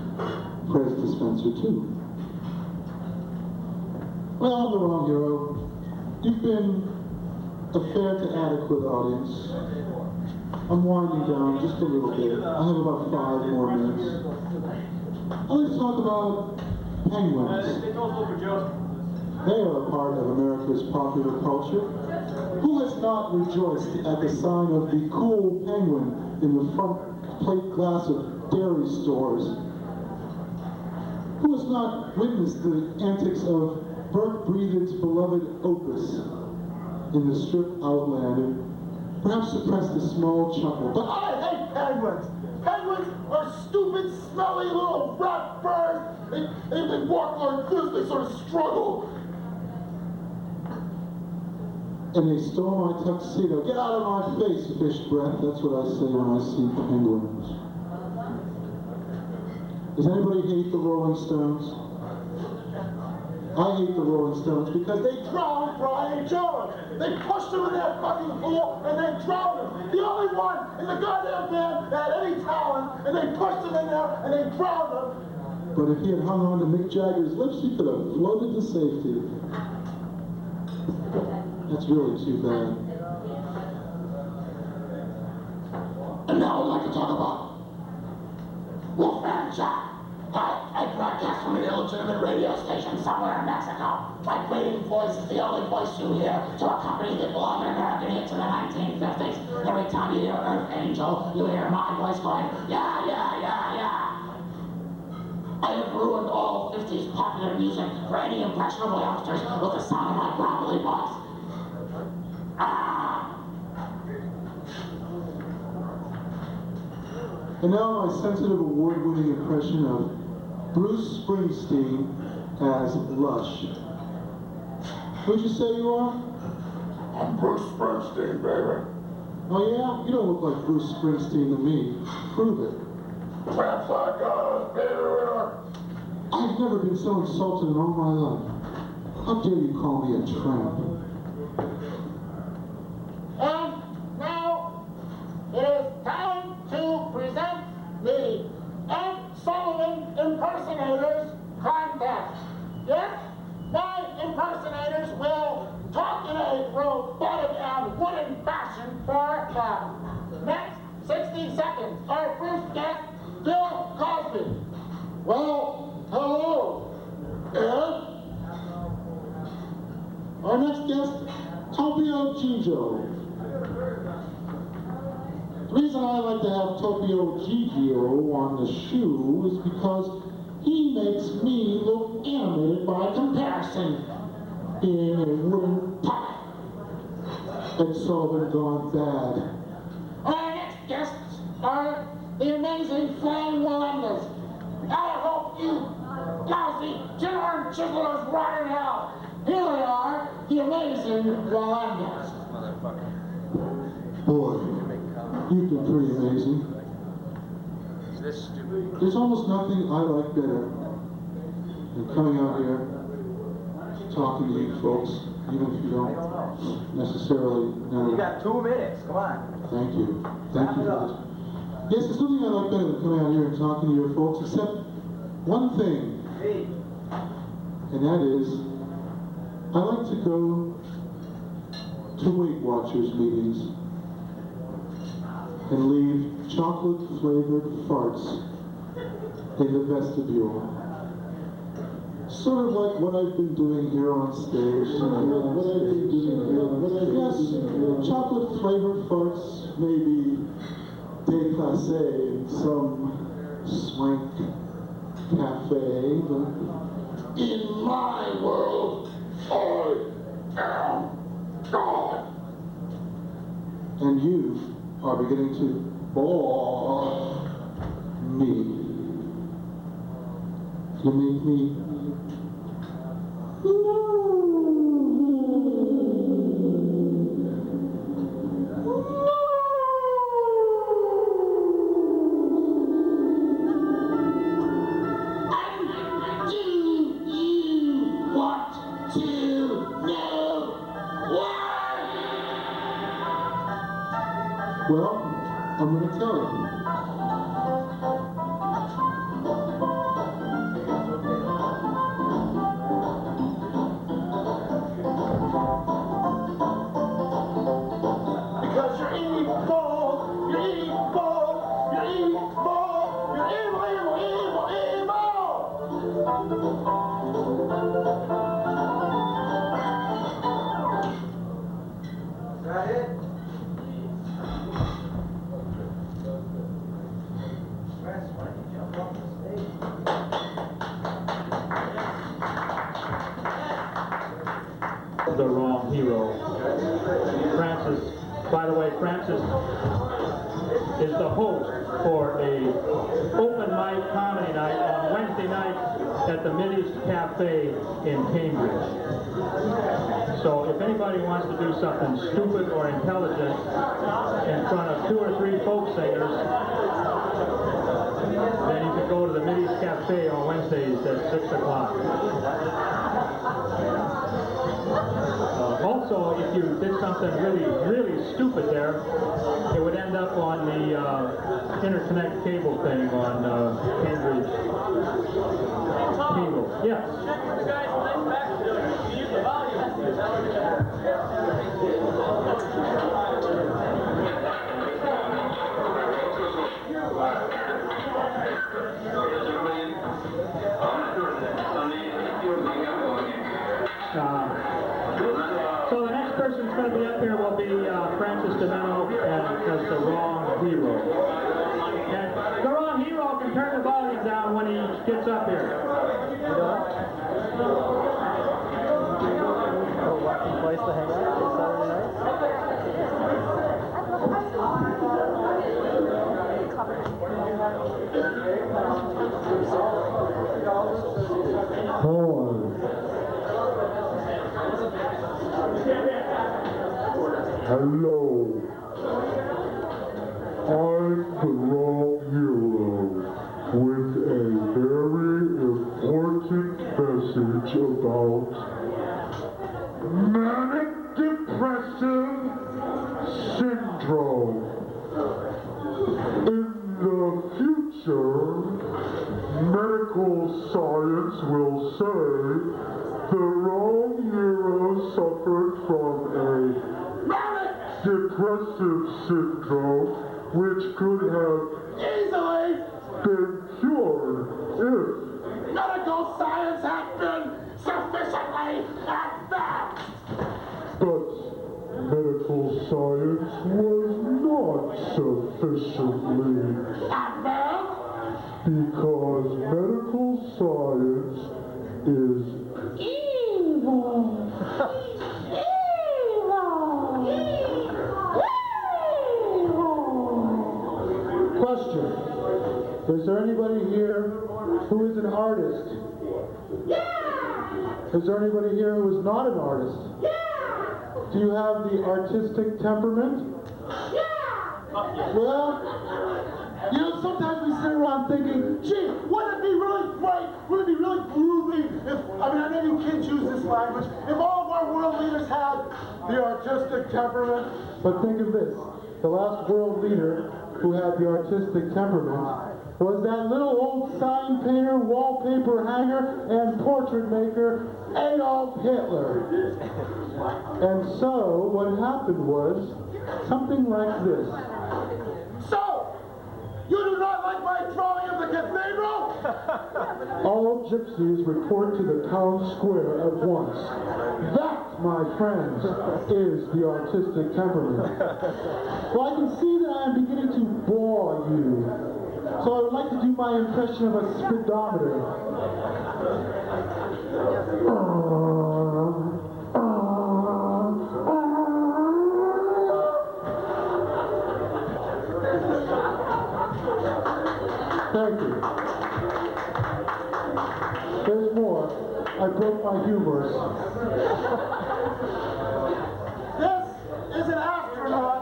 Prez dispenser too. Well, the Wrong Hero, you've been a fair to adequate audience. I'm winding down just a little bit. I have about 5 more minutes. Let's talk about penguins. They are a part of America's popular culture. Who has not rejoiced at the sign of the cool penguin in the front plate glass of dairy stores? Who has not witnessed the antics of Burke Breathitt's beloved Opus in the strip Outland, and perhaps suppressed a small chuckle? But I hate penguins! Penguins are stupid, smelly little rat birds! They walk like this, they sort of struggle. And they stole my tuxedo. Get out of my face, fish breath. That's what I say when I see penguins. Does anybody hate the Rolling Stones? I hate the Rolling Stones because they drowned Brian Jones. They pushed him in that fucking pool and they drowned him. The only one in the goddamn band that had any talent, and they pushed him in there and they drowned him. But if he had hung on to Mick Jagger's lips, he could have floated to safety. That's really too bad. And now I'd like to talk about Wolfman Jack. Hi, I broadcast from an illegitimate radio station somewhere in Mexico. My grating voice is the only voice you hear to accompany the beloved American hits in the 1950s. Every time you hear Earth Angel, you hear my voice going, yeah, yeah, yeah, yeah. I have ruined all 50s popular music for any impressionable youngsters with the sound of my gravelly voice. And now my sensitive award-winning impression of Bruce Springsteen as Lush. Who'd you say you are? I'm Bruce Springsteen, baby. Oh yeah? You don't look like Bruce Springsteen to me. Prove it. Tramps like us, baby. I've never been so insulted in all my life. How dare you call me a tramp? And now it is time to present the Ed Sullivan Impersonators Contest. Yes, my impersonators will talk in a robotic and wooden fashion for the next 60 seconds. Our first guest, Bill Cosby. Well, hello, Ed. Our next guest, Topio Gigio. The reason I like to have Topio Gigio on the shoe is because he makes me look animated by comparison. Being a wooden puppet. Ed Sullivan gone bad. Our next guests are the amazing Flying Walendas. I hope you lousy German chiselers rot in hell. Here they are, the amazing Walendas. Boy, you've been pretty amazing. Is this stupid? There's almost nothing I like better than coming out here, talking to you folks, even if you don't necessarily know. You got 2 minutes, come on. Thank you. Thank you for this. Yes, there's nothing I like better than coming out here and talking to your folks, except one thing, and that is, I like to go to Weight Watchers meetings and leave chocolate-flavored farts in the vestibule. Sort of like what I've been doing here on stage. Yes, chocolate-flavored farts may be déplacé in some swank cafe, but In my world, I am God. and you are beginning to bore me. You make me well, I'm going to tell you. Because you're evil, you're evil, you're evil, you're evil, evil, evil, Is that it? Francis, why don't you jump off the stage? The wrong hero. Francis, by the way, Francis is the host for a open mic comedy night on Wednesday night at the Middies Cafe in Cambridge. So if anybody wants to do something stupid or intelligent in front of 2 or 3 folk singers, then you can go to the Middies Cafe on Wednesdays at 6 o'clock. Also, if you did something really, really stupid there, it would end up on the interconnect cable thing on Cambridge cable. Yes. Use the volume. person's going to be up here will be Francis DiMenno as the wrong hero. And the wrong hero can turn the volume down when he gets up here. Wacky place to hang out on Saturday night. Hello. I'm the wrong hero with a very important message about manic depressive syndrome. In the future, medical science will say the wrong hero suffered from a manic depressive syndrome, which could have easily been cured if medical science had been sufficiently advanced. But medical science was not sufficiently advanced because medical science is evil. Question. Is there anybody here who is an artist? Yeah! Is there anybody here who is not an artist? Yeah! Do you have the artistic temperament? Yeah! Well, you know, sometimes we sit around thinking, gee, wouldn't it be really great, wouldn't it be really groovy if, I know you kids use this language, if all of our world leaders had the artistic temperament? But think of this, the last world leader who had the artistic temperament was that little old sign painter, wallpaper hanger, and portrait maker, Adolf Hitler. And so, what happened was something like this. So, you do not like my drawing of the cathedral? All gypsies report to the town square at once. That, my friends, is the artistic temperament. Well, I can see that I am beginning to bore you. So I would like to do my impression of a speedometer. Thank you. There's more. I broke my humerus. This is an astronaut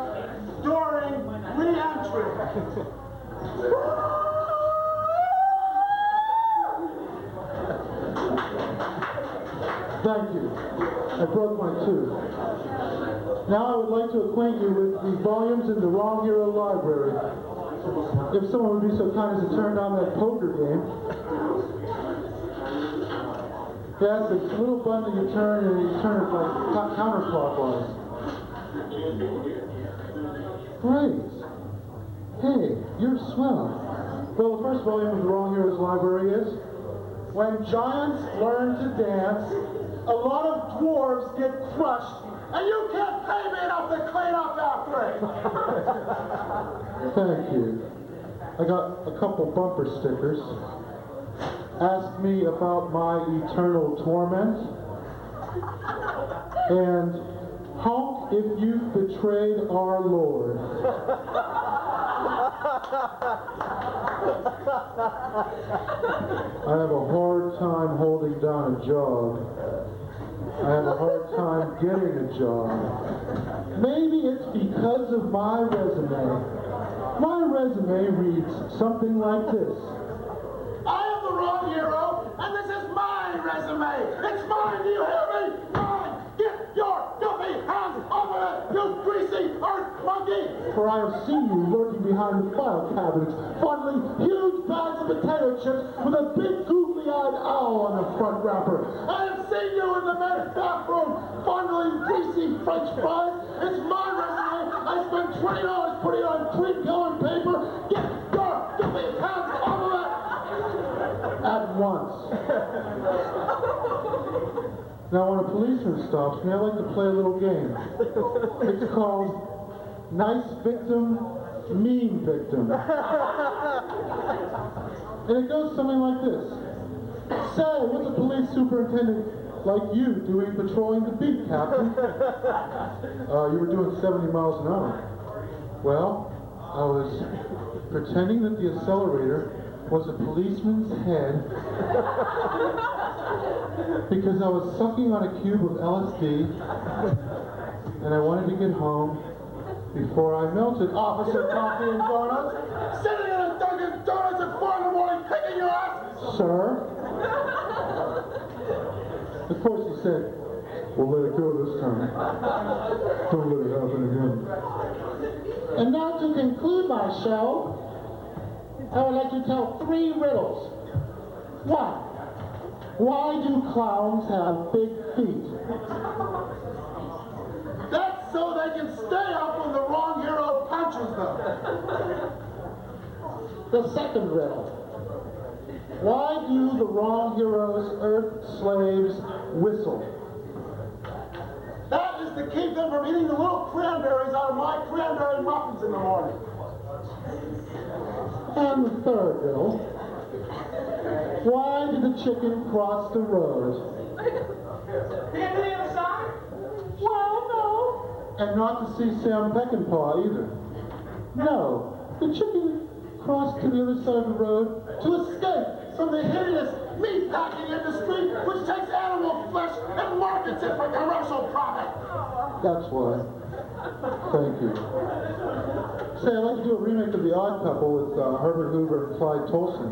during re-entry. Thank you. I broke my tooth. Now I would like to acquaint you with the volumes in the Wrong Hero Library. If someone would be so kind as to turn down that poker game. Yes, it's a little button that you turn and you turn it like counterclockwise. Great. Hey, you're swell. Well, the first volume of the Wrong Heroes Library is When Giants Learn to Dance, a lot of dwarves get crushed, And you can't pay me enough to clean up after it. Thank you. I got a couple bumper stickers. Ask me about my eternal torment. And honk if you've betrayed our Lord. I have a hard time holding down a job. I have a hard time getting a job. Maybe it's because of my resume. My resume reads something like this. I am the wrong hero, and this is my resume. It's mine, do you hear me? Mine! Get your filthy hands off of it, you greasy earth monkey! For I have seen you lurking behind the file cabinets, fondling huge bags of potato chips with a big googly-eyed owl on the front wrapper. I have seen you in the men's bathroom, fondling greasy French fries. It's my resume. I spent $20 putting on clean colored paper. Get your filthy hands off of it! At once. Now I want to policeman stops me, I like to play a little game. It's called Nice Victim, Mean Victim. And it goes something like this. Say, what's a police superintendent like you doing patrolling the beat, Captain? You were doing 70 miles an hour. Well, I was pretending that the accelerator was a policeman's head because I was sucking on a cube of LSD and I wanted to get home before I melted. Officer Coffee and Donuts, Sitting in a Dunkin' Donuts at 4 in the morning, kicking your ass! sir. Of course he said, we'll let it go this time. Don't let it happen again. And now to conclude my show, I would like to tell 3 riddles. 1. Why do clowns have big feet? That's so they can stay up when the wrong hero punches them. The 2nd riddle. Why do the wrong heroes, Earth slaves, whistle? That is to keep them from eating the little cranberries out of my cranberry muffins in the morning. And the 3rd riddle. Why did the chicken cross the road? Can't be on the side? Well, no. And not to see Sam Peckinpah either. No, the chicken crossed to the other side of the road To escape from the hideous meatpacking industry which takes animal flesh and markets it for commercial profit. That's why. Thank you. Say, I'd like to do a remake of The Odd Couple with Herbert Hoover and Clyde Tolson.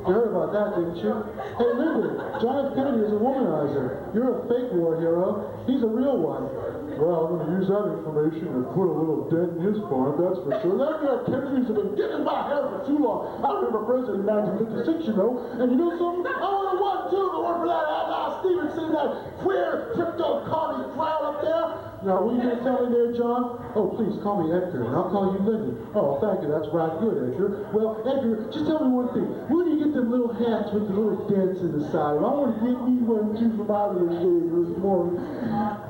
You heard about that, didn't you? Hey, Lyndon, John F. Kennedy is a womanizer. You're a fake war hero. He's a real one. Well, I'm going to use that information and put a little dent in his farm, that's for sure. That Kennedys have been getting my hair for too long. I remember President in 1956, you know. And you know something? I would have won too to work for that Al Stevenson, that queer crypto commie clown up there. Now, what are you going to tell me there, John? Oh, please, call me Edgar, and I'll call you Lyndon. Oh, thank you, that's right good, Edgar. Well, Edgar, just tell me one thing. Where do you get them little hats with the little dents in the side? I want to get me one, too, from out of the shade this morning.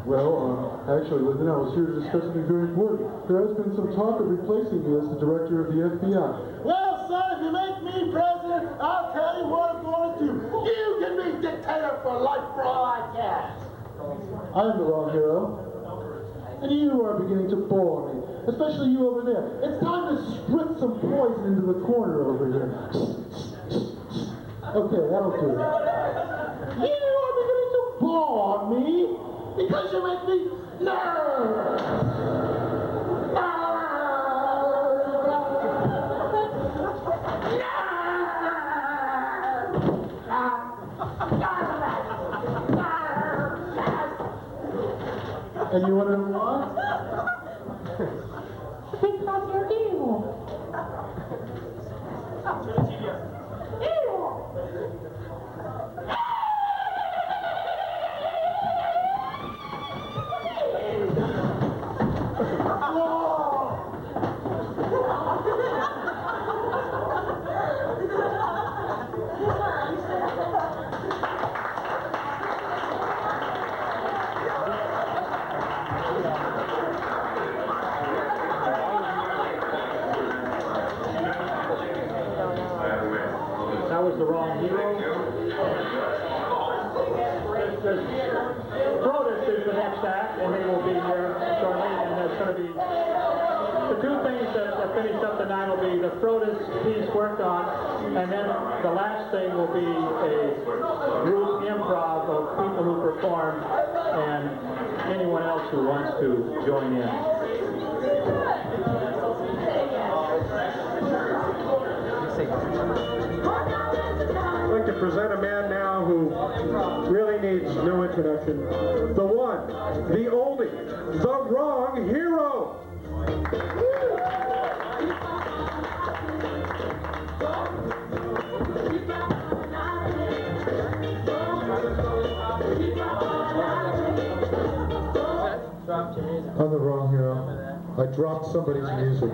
Well, actually, Lyndon, I was here to discuss something very important. There has been some talk of replacing me as the director of the FBI. Well, son, if you make me president, I'll tell you what I'm going to do. You can be dictator for life for all I care. I am the wrong hero. And you are beginning to bore me, especially you over there. It's time to spritz some poison into the corner over here. Okay, that'll do. You are beginning to bore me because you make me nervous. And you want to know why? Because you're evil. Evil. That was the wrong hero. Protus is the next act, and they will be here shortly, and there's going to be the 2 things that finish up the night will be the Protus piece worked on, and then the last thing will be a group improv of people who perform and anyone else who wants to join in. I'd like to present a man now who really needs no introduction. The one, the only, the wrong hero. I'm the wrong hero. I dropped somebody's music.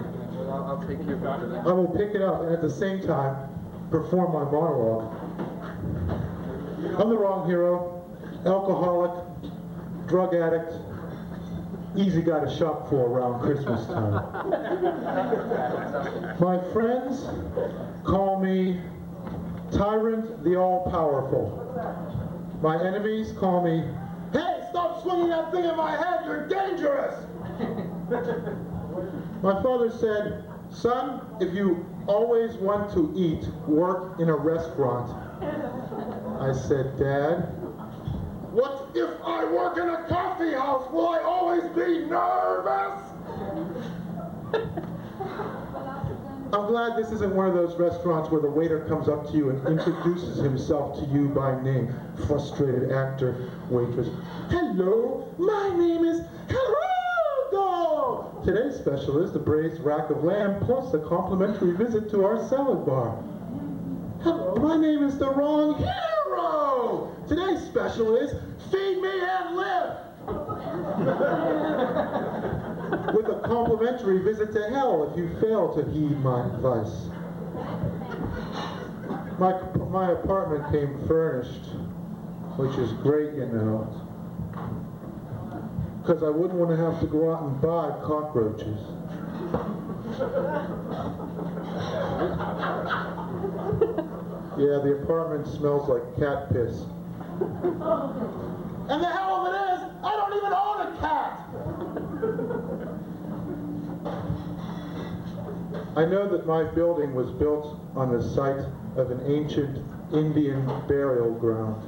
I'll take you back. I will pick it up and at the same time perform my monologue. I'm the wrong hero. alcoholic, drug addict, easy guy to shop for around Christmas time. My friends call me Tyrant the All-Powerful. My enemies call me, "Hey, stop swinging that thing at my head, you're dangerous!" My father said, "Son, if you always want to eat, work in a restaurant." I said, "Dad, what if I work in a coffee house? Will I always be nervous?" I'm glad this isn't one of those restaurants where the waiter comes up to you and introduces himself to you by name. Frustrated actor, waitress. "Hello, my name is Geraldo. Today's special is the braised rack of lamb plus a complimentary visit to our salad bar." "Hello, my name is the wrong hero. Today's special is feed me and live. With a complimentary visit to hell if you fail to heed my advice." My apartment came furnished, which is great, you know, because I wouldn't want to have to go out and buy cockroaches. Yeah, the apartment smells like cat piss. And the hell of it is, I don't even own a cat! I know that my building was built on the site of an ancient Indian burial ground.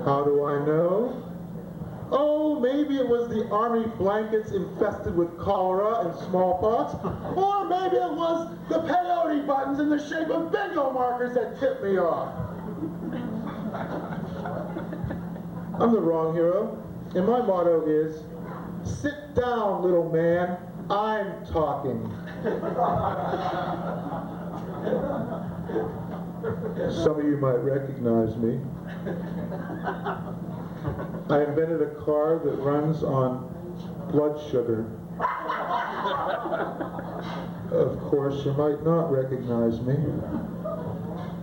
How do I know? Oh, maybe it was the army blankets infested with cholera and smallpox, or maybe it was the peyote buttons in the shape of bingo markers that tipped me off. I'm the wrong hero, and my motto is, "Sit down, little man, I'm talking." Some of you might recognize me. I invented a car that runs on blood sugar. Of course, you might not recognize me.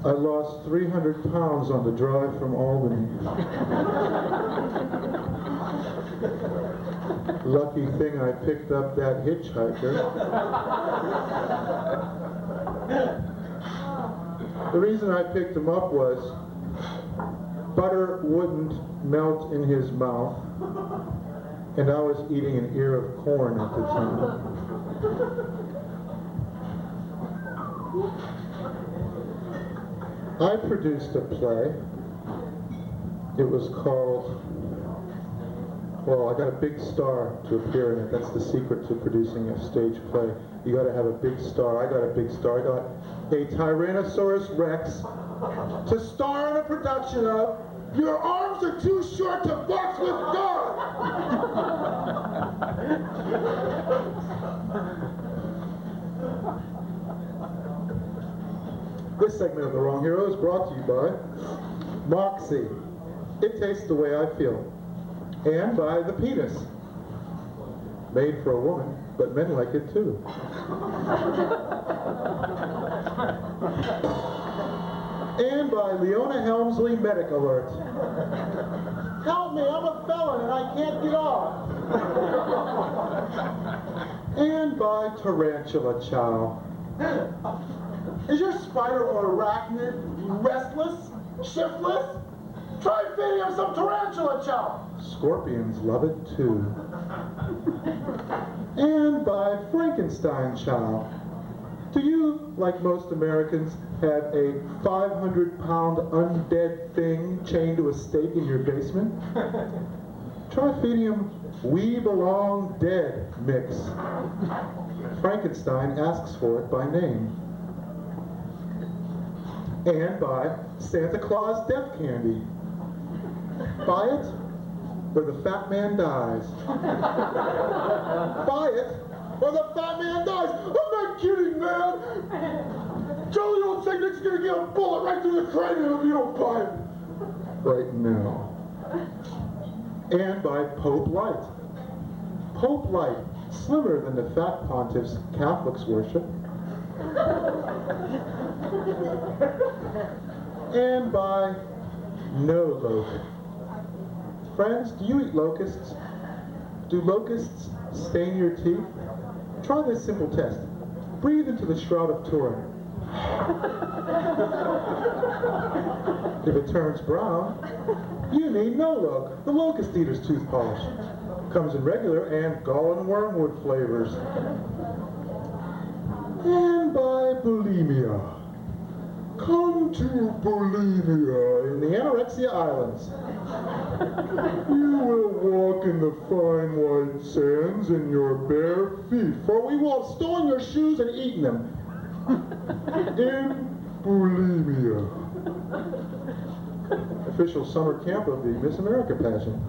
I lost 300 pounds on the drive from Albany. Lucky thing I picked up that hitchhiker. The reason I picked him up was butter wouldn't melt in his mouth, and I was eating an ear of corn at the time. I produced a play. It was called, well, I got a big star to appear in it. That's the secret to producing a stage play. You got to have a big star. I got a big star. I got a Tyrannosaurus Rex to star in a production of "Your Arms Are Too Short to Box with God." This segment of The Wrong Hero is brought to you by Moxie. It tastes the way I feel. And by the penis. Made for a woman, but men like it too. And by Leona Helmsley Medic Alert. Help me, I'm a felon and I can't get off. And by Tarantula Chow. Is your spider or arachnid restless, shiftless? Try feeding him some tarantula chow. Scorpions love it too. And by Frankenstein Chow. Do you, like most Americans, have a 500-pound undead thing chained to a stake in your basement? Try feeding him We Belong Dead mix. Frankenstein asks for it by name. And by Santa Claus Death Candy. Buy it, or the fat man dies. Buy it, or the fat man dies. I'm not kidding, man. Jolly old Saint Nick's gonna get a bullet right through the cranium if you don't buy it. Right now. And by Pope Light. Pope Light, slimmer than the fat pontiffs Catholics worship. And by No Loke. Friends, do you eat locusts? Do locusts stain your teeth? Try this simple test. Breathe into the shroud of Turin. If it turns brown, you need no look. The Locust Eater's tooth polish comes in regular and gall and wormwood flavors. And by bulimia. Come to Bolivia in the Anorexia Islands. You will walk in the fine white sands in your bare feet, for we will have stolen your shoes and eaten them. In bulimia. Official summer camp of the Miss America pageant.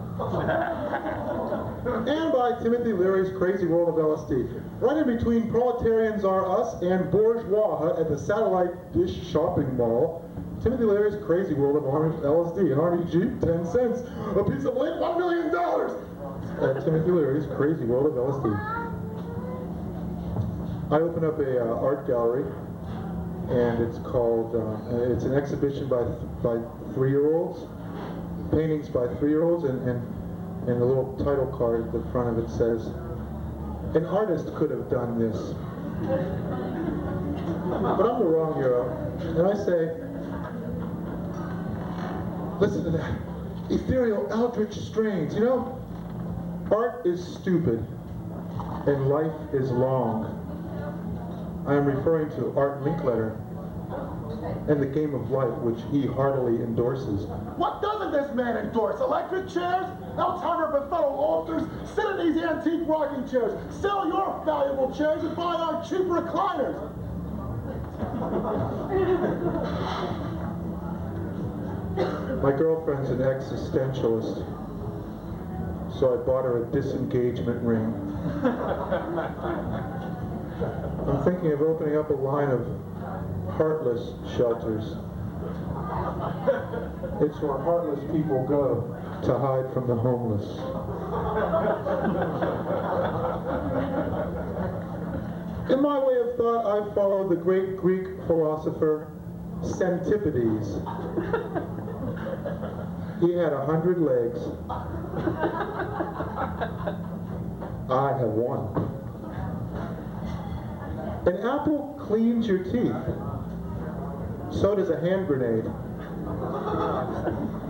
And by Timothy Leary's Crazy World of LSD. Right in between Proletarians Are Us and Bourgeois Hut at the Satellite Dish Shopping Mall, Timothy Leary's Crazy World of LSD. An Army Jeep, 10 cents. A piece of land, $1 million! At Timothy Leary's Crazy World of LSD. I opened up a art gallery, and it's called, it's an exhibition by 3-year-olds, paintings by 3-year-olds, and the little title card at the front of it says, an artist could have done this. But I'm the wrong hero, and I say, listen to that, ethereal eldritch strains, you know? Art is stupid, and life is long. I am referring to Art Linkletter and the game of life, which he heartily endorses. What doesn't this man endorse? Electric chairs? Alzheimer befuddled altars? Sit in these antique rocking chairs. Sell your valuable chairs and buy our cheap recliners. My girlfriend's an existentialist, so I bought her a disengagement ring. I'm thinking of opening up a line of heartless shelters. It's where heartless people go to hide from the homeless. In my way of thought, I follow the great Greek philosopher Centipodes. He had 100 legs. I have one. An apple cleans your teeth. So does a hand grenade.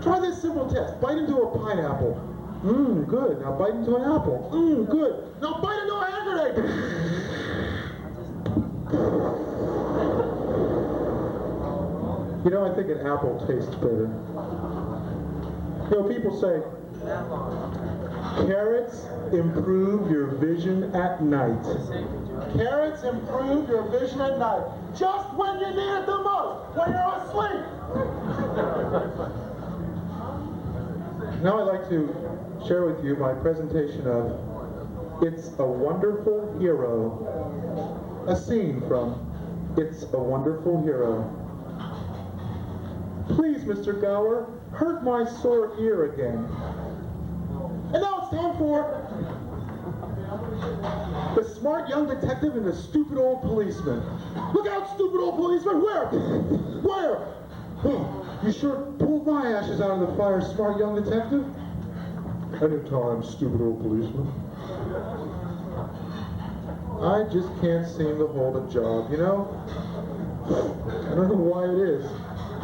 Try this simple test. Bite into a pineapple. Mmm, good. Now bite into an apple. Mmm, good. Now bite into a hand grenade. You know, I think an apple tastes better. You know, people say, carrots improve your vision at night. Carrots improve your vision at night. Just when you need it the most, when you're asleep. Now I'd like to share with you my presentation of It's a Wonderful Hero. A scene from It's a Wonderful Hero. Please, Mr. Gower, hurt my sore ear again. And now it's time for the smart young detective and the stupid old policeman. Look out, stupid old policeman! Where? Where? Oh, you sure pulled my ashes out of the fire, smart young detective? Anytime, stupid old policeman. I just can't seem to hold a job, you know? I don't know why it is.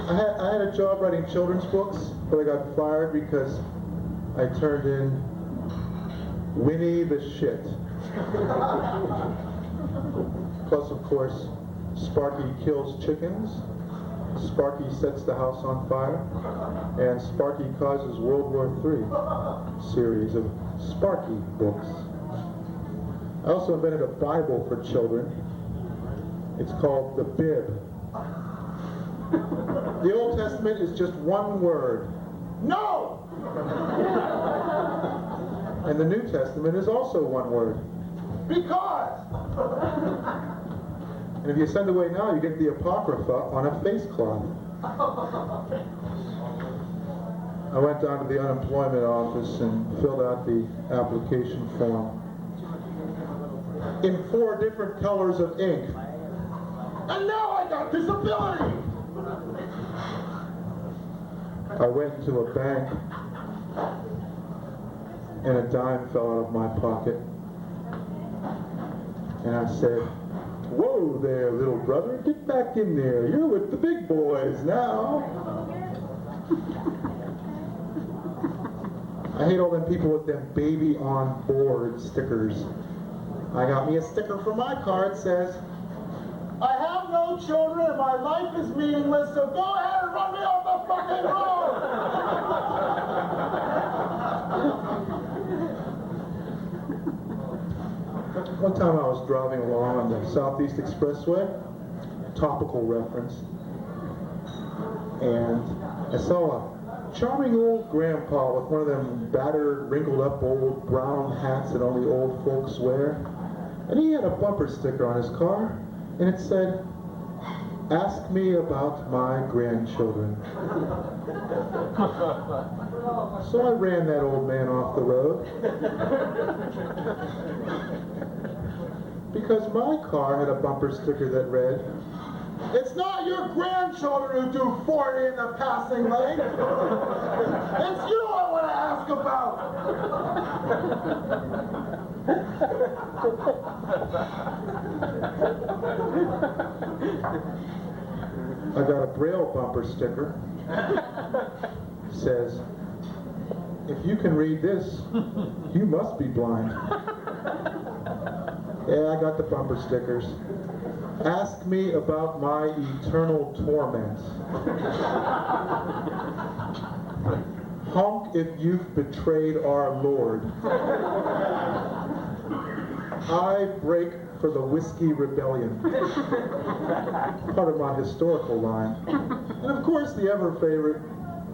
I had a job writing children's books, but I got fired because I turned in Winnie the Shit. Plus, of course, Sparky kills chickens, Sparky sets the house on fire, and Sparky causes World War III. Series of Sparky books. I also invented a Bible for children. It's called the Bib. The Old Testament is just one word. No! And the New Testament is also one word. Because! And if you send away now, you get the Apocrypha on a face cloth. I went down to the unemployment office and filled out the application form in 4 different colors of ink. And now I got disability! I went to a bank and a dime fell out of my pocket. And I said, "Whoa there, little brother, get back in there. You're with the big boys now." I hate all them people with them baby on board stickers. I got me a sticker for my car. It says, "I have no children and my life is meaningless, so go ahead and run me off the fucking road!" One time I was driving along on the Southeast Expressway, topical reference, and I saw a charming old grandpa with one of them battered, wrinkled up old brown hats that only old folks wear. And he had a bumper sticker on his car, and it said, "Ask me about my grandchildren." So I ran that old man off the road. Because my car had a bumper sticker that read, "It's not your grandchildren who do 40 in the passing lane. It's you I want to ask about." I got a Braille bumper sticker. It says, "If you can read this, you must be blind." Yeah, I got the bumper stickers. "Ask me about my eternal torment." "Honk if you've betrayed our Lord." "I break for the Whiskey Rebellion." Part of my historical line. And of course the ever favorite,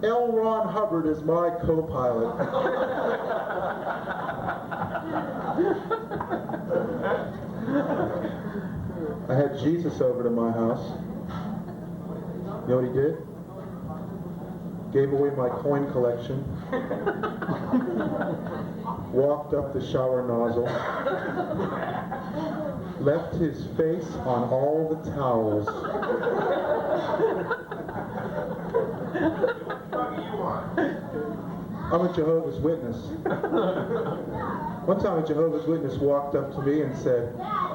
L. Ron Hubbard is my co-pilot. I had Jesus over to my house. You know what he did? Gave away my coin collection. Walked up the shower nozzle. Left his face on all the towels. I'm a Jehovah's Witness. One time a Jehovah's Witness walked up to me and said,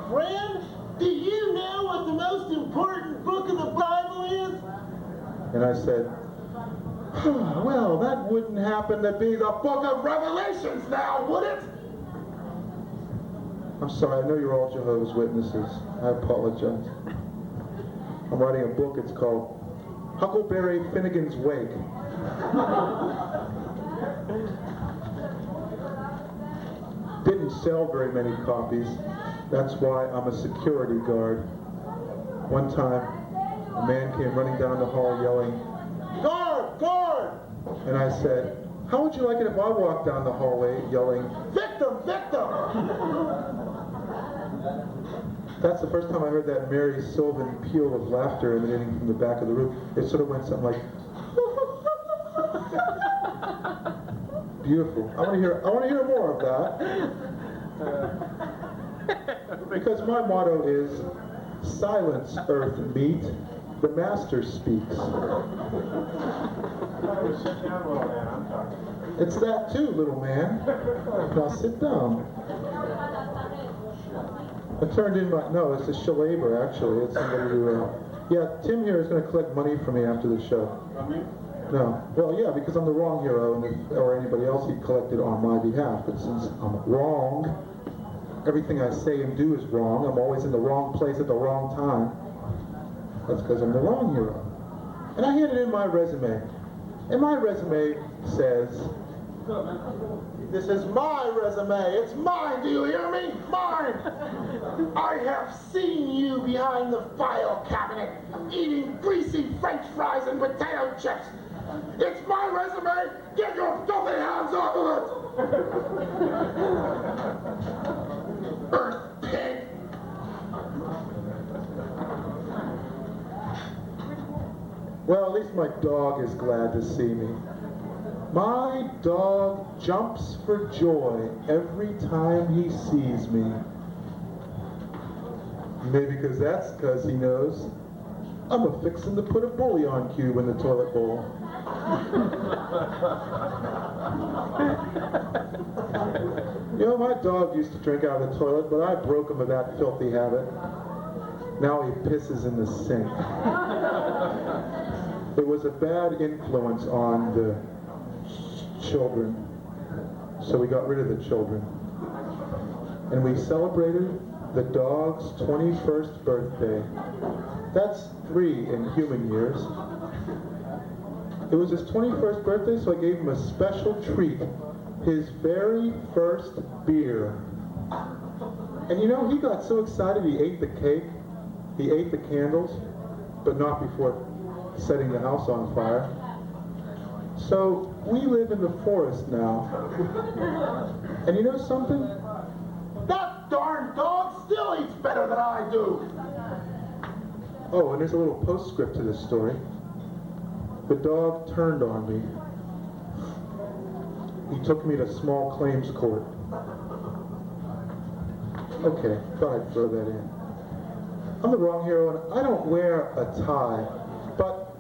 "Friend, do you know what the most important book of the Bible is?" And I said, "Well, that wouldn't happen to be the book of Revelations now, would it?" I'm sorry, I know you're all Jehovah's Witnesses. I apologize. I'm writing a book, it's called Huckleberry Finnegan's Wake. Didn't sell very many copies. That's why I'm a security guard. One time, a man came running down the hall yelling, "Guard! Guard!" And I said, "How would you like it if I walked down the hallway yelling, 'Victim! Victim!'" That's the first time I heard that Mary Sylvan peal of laughter emanating from the back of the room. It sort of went something like, beautiful. I want to hear more of that. Because my motto is, "Silence, earth meat, the master speaks." It's that too, little man. Now sit down. I turned in my, no, it's a shalaber actually. It's somebody who, yeah, Tim here is going to collect money for me after the show. No. Well, yeah, because I'm the wrong hero, and or anybody else he'd collect it on my behalf. But since I'm wrong, everything I say and do is wrong. I'm always in the wrong place at the wrong time. That's because I'm the wrong hero. And I handed in my resume. And my resume says, "This is my resume. It's mine. Do you hear me? Mine. I have seen you behind the file cabinet eating greasy French fries and potato chips. It's my resume. Get your filthy hands off of it. Earth pig." Well, at least my dog is glad to see me. My dog jumps for joy every time he sees me. Maybe because he knows I'm a-fixin' to put a bouillon cube in the toilet bowl. You know, my dog used to drink out of the toilet, but I broke him of that filthy habit. Now he pisses in the sink. It was a bad influence on the children, so we got rid of the children. And we celebrated the dog's 21st birthday. That's 3 in human years. It was his 21st birthday, so I gave him a special treat. His very first beer. And you know, he got so excited he ate the cake, he ate the candles, but not before setting the house on fire. So we live in the forest now. And you know something? That darn dog still eats better than I do. Oh, and there's a little postscript to this story. The dog turned on me. He took me to small claims court. Okay, thought I'd throw that in. I'm the wrong hero, and I don't wear a tie, but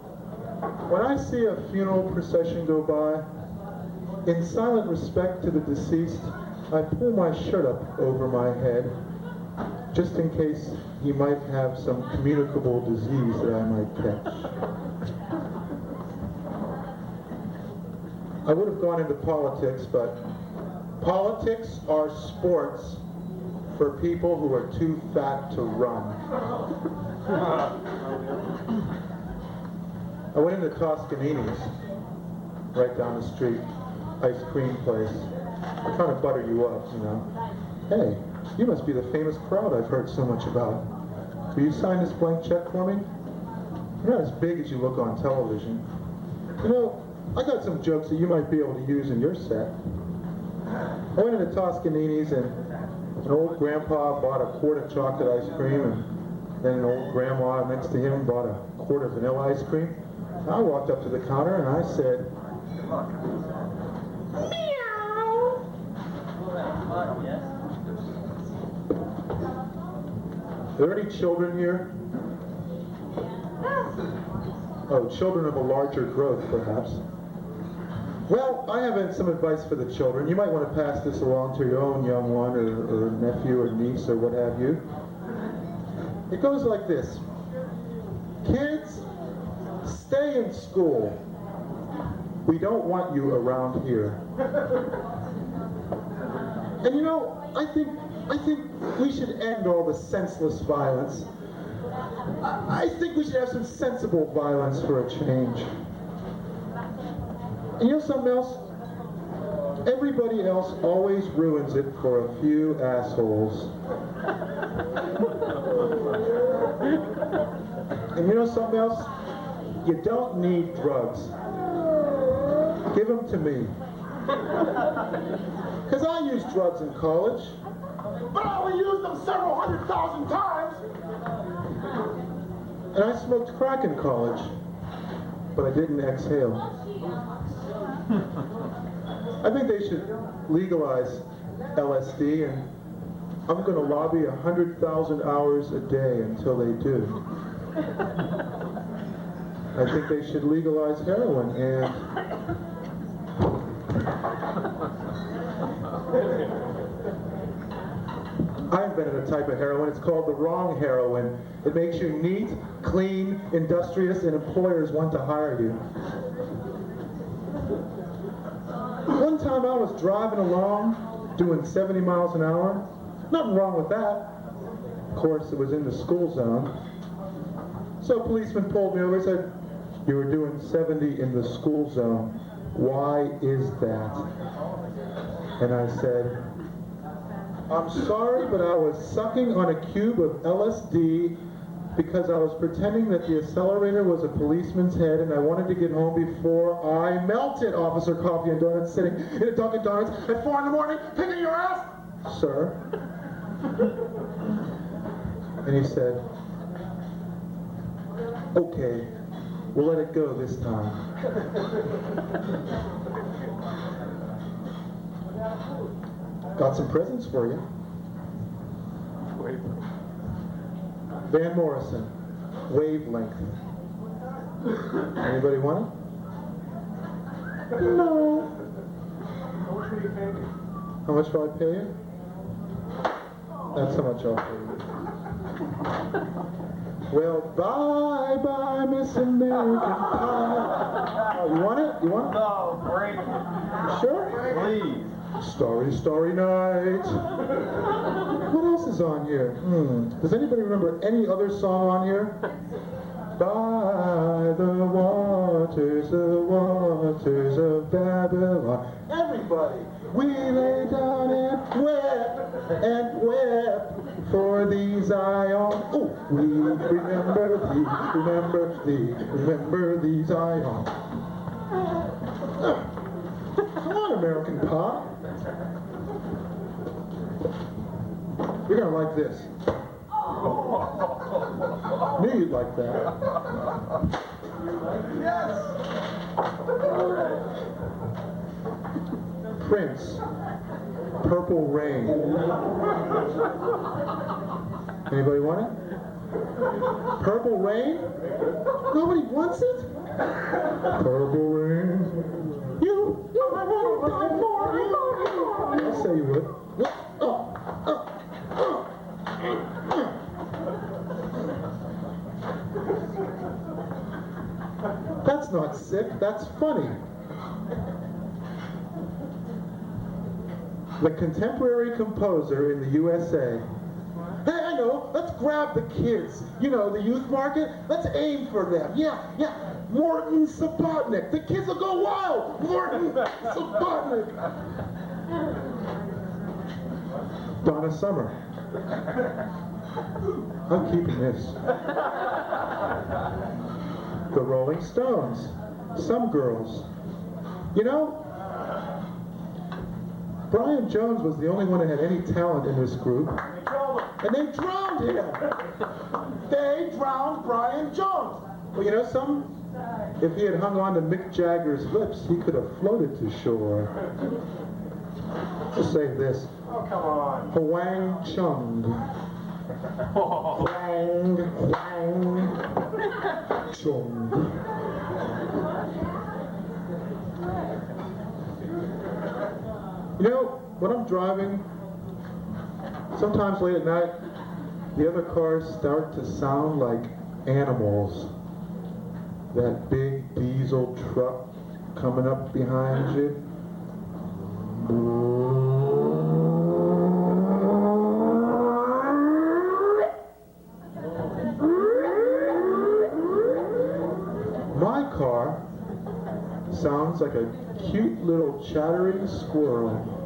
when I see a funeral procession go by, in silent respect to the deceased, I pull my shirt up over my head, just in case he might have some communicable disease that I might catch. I would have gone into politics, but politics are sports for people who are too fat to run. I went into Toscanini's, right down the street, ice cream place. I'm trying to butter you up, you know. Hey, you must be the famous crowd I've heard so much about. Will you sign this blank check for me? You're not as big as you look on television. You know, I got some jokes that you might be able to use in your set. I went into Toscanini's and an old grandpa bought a quart of chocolate ice cream, and then an old grandma next to him bought a quart of vanilla ice cream. I walked up to the counter and I said, meow. Are there any children here? Oh, children of a larger growth, perhaps. Well, I have some advice for the children. You might want to pass this along to your own young one, or nephew, or niece, or what have you. It goes like this. Kids, stay in school. We don't want you around here. And you know, I think we should end all the senseless violence. I think we should have some sensible violence for a change. And you know something else? Everybody else always ruins it for a few assholes. And you know something else? You don't need drugs. Give them to me. Because I used drugs in college. But I only used them several 100,000 times. And I smoked crack in college. But I didn't exhale. I think they should legalize LSD, and I'm going to lobby 100,000 hours a day until they do. I think they should legalize heroin, and I invented a type of heroin. It's called the wrong heroin. It makes you neat, clean, industrious, and employers want to hire you. One time I was driving along, doing 70 miles an hour. Nothing wrong with that. Of course, it was in the school zone. So a policeman pulled me over and said, "You were doing 70 in the school zone. Why is that?" And I said, "I'm sorry, but I was sucking on a cube of LSD because I was pretending that the accelerator was a policeman's head, and I wanted to get home before I melted, Officer Coffee and Donuts, sitting in a Dunkin' Donuts at 4 in the morning, kicking your ass, sir." And he said, "Okay, we'll let it go this time." Got some presents for you. Van Morrison, Wavelength. Anybody want it? No. How much will I pay you? That's how much I'll pay you. Well, bye-bye, Miss American Pie. Oh, you want it? You want it? No, great. You sure? Please. Starry, starry night. What else is on here? Does anybody remember any other song on here? By the waters of Babylon. Everybody, we lay down and wept for thee, Zion. Oh, we remember thee, Zion. Come on, American Pop. You're gonna like this. Knew you'd like that. Yes! Prince, Purple Rain. Anybody want it? Purple Rain? Nobody wants it? Purple Rain. You, I want to die for you. I'll say you would. That's not sick, that's funny. The contemporary composer in the USA. Hey, I know, let's grab the kids. You know, the youth market, let's aim for them. Yeah. Morton Subotnick. The kids will go wild. Morton Subotnick. Donna Summer. I'm keeping this. The Rolling Stones. Some girls. You know, Brian Jones was the only one that had any talent in this group. And they drowned him. They drowned Brian Jones. Well, you know something? If he had hung on to Mick Jagger's lips, he could have floated to shore. Just say this. Oh, come on. Hwang Chung. Hwang Chung. You know, when I'm driving, sometimes late at night, the other cars start to sound like animals. That big diesel truck coming up behind you. My car sounds like a cute little chattering squirrel.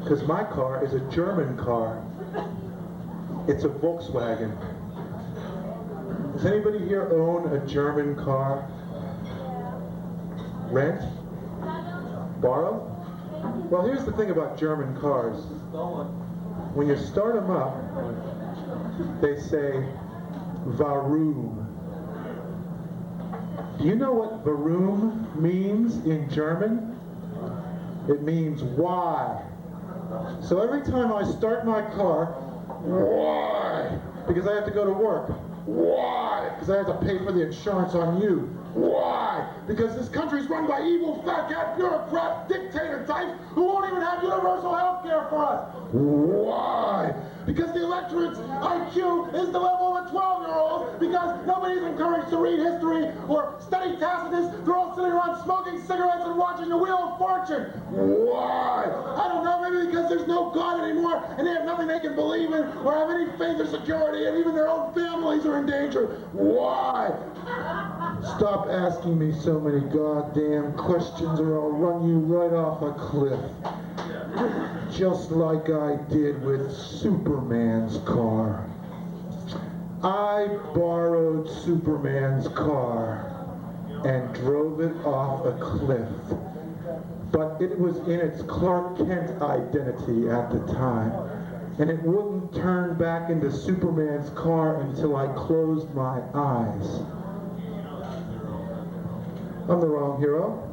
Because my car is a German car. It's a Volkswagen. Does anybody here own a German car? Rent? Borrow? Well, here's the thing about German cars. When you start them up, they say, Warum. Do you know what Warum means in German? It means why. So every time I start my car, why? Because I have to go to work. Why? Because I have to pay for the insurance on you. Why? Because this country's run by evil, fat-cat, bureaucrat, dictator types who won't even have universal health care for us. Why? Because the electorate's IQ is the level of a 12-year-old, because nobody's encouraged to read history or study Tacitus. They're all sitting around smoking cigarettes and watching the Wheel of Fortune. Why? I don't know, maybe because there's no God anymore and they have nothing they can believe in or have any faith or security, and even their own families are in danger. Why? Stop asking me so many goddamn questions or I'll run you right off a cliff. Just like I did with Superman's car. I borrowed Superman's car and drove it off a cliff. But it was in its Clark Kent identity at the time. And it wouldn't turn back into Superman's car until I closed my eyes. I'm the wrong hero.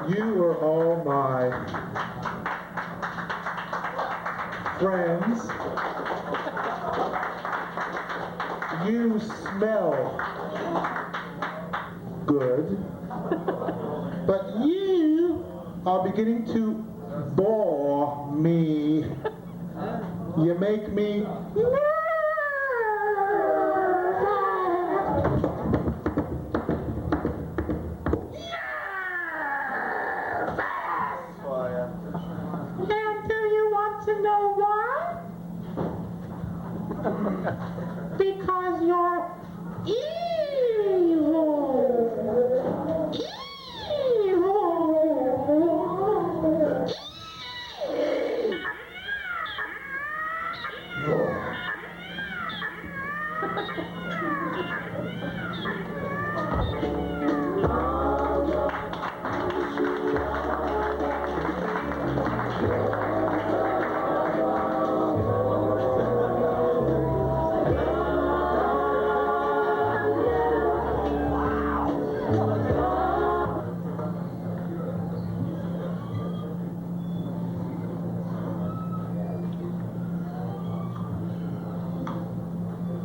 You are all my friends. You smell good, but you are beginning to bore me. You make me And do you want to know why? Because you're evil.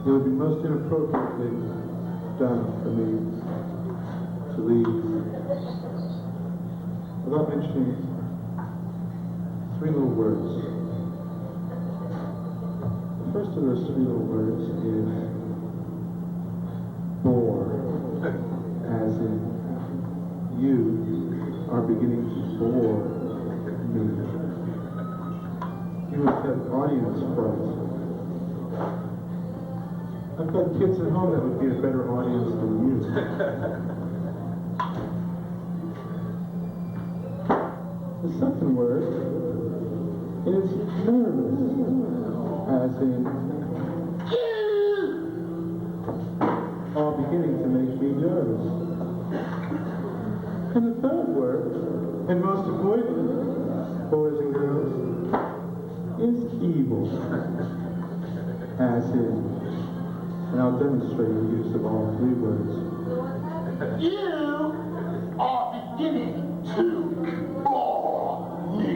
It would be most inappropriately done for me to leave without mentioning 3 little words. The first of those 3 little words is bore, as in you are beginning to bore me. You must have audience fright. I've got kids at home that would be a better audience than you. The second word is nervous, as in all beginning to make me nervous. And the third word, and most avoided, boys and girls, is evil, as in, and I'll demonstrate the use of all 3 words. You are beginning to bore me.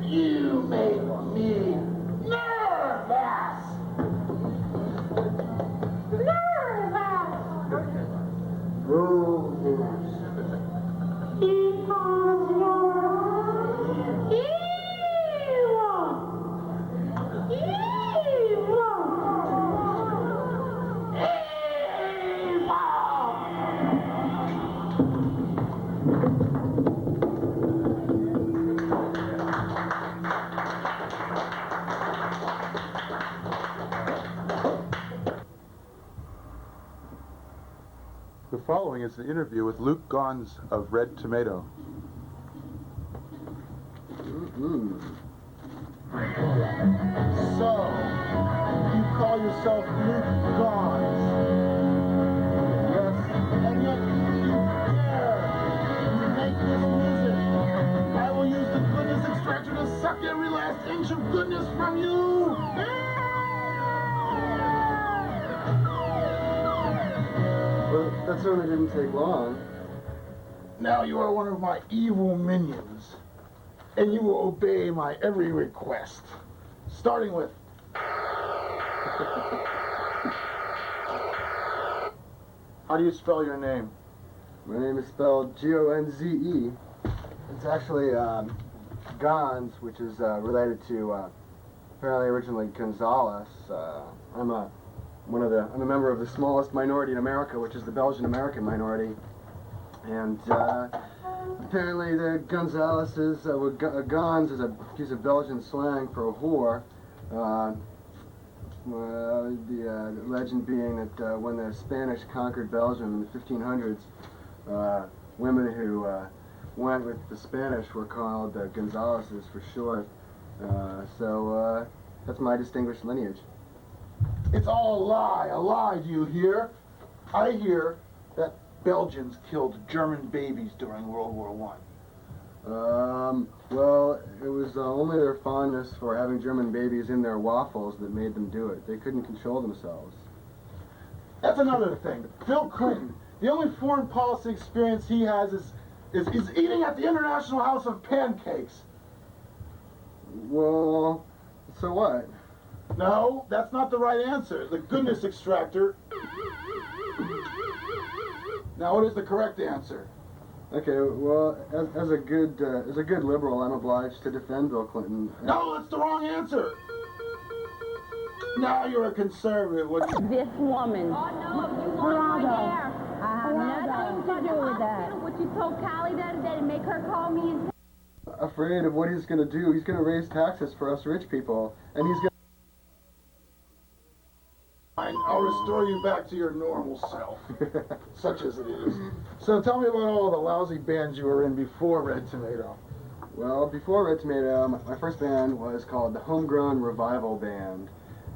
You make me nervous. Because you're The following is an interview with Luke Gons of Red Tomato. So, you call yourself Luke Gons? Yes. And yet you dare to make this music. I will use the goodness extractor to suck every last inch of goodness from you. Well, that certainly didn't take long. Now you are one of my evil minions, and you will obey my every request, starting with... How do you spell your name? My name is spelled G-O-N-Z-E. It's actually Gons, which is related to apparently originally Gonzales. I'm a member of the smallest minority in America, which is the Belgian-American minority. And apparently the Gonzaleses, Gons is a piece of Belgian slang for a whore. The legend being that when the Spanish conquered Belgium in the 1500s, women who went with the Spanish were called Gonzaleses for short. So that's my distinguished lineage. It's all a lie, do you hear? I hear that Belgians killed German babies during World War I. Well, it was only their fondness for having German babies in their waffles that made them do it. They couldn't control themselves. That's another thing. Bill Clinton, the only foreign policy experience he has is eating at the International House of Pancakes. Well, so what? No, that's not the right answer. The goodness extractor. Now, what is the correct answer? Okay, well, as a good liberal, I'm obliged to defend Bill Clinton. No, that's the wrong answer. Now you're a conservative. This woman. Oh, no, you want my hair. I have nothing to do with that. What you told Callie the other day to make her call me and Afraid of what he's going to do. He's going to raise taxes for us rich people, and he's going to... I'll restore you back to your normal self, such as it is. So tell me about all the lousy bands you were in before Red Tomato. Well, before Red Tomato, my first band was called the Homegrown Revival Band,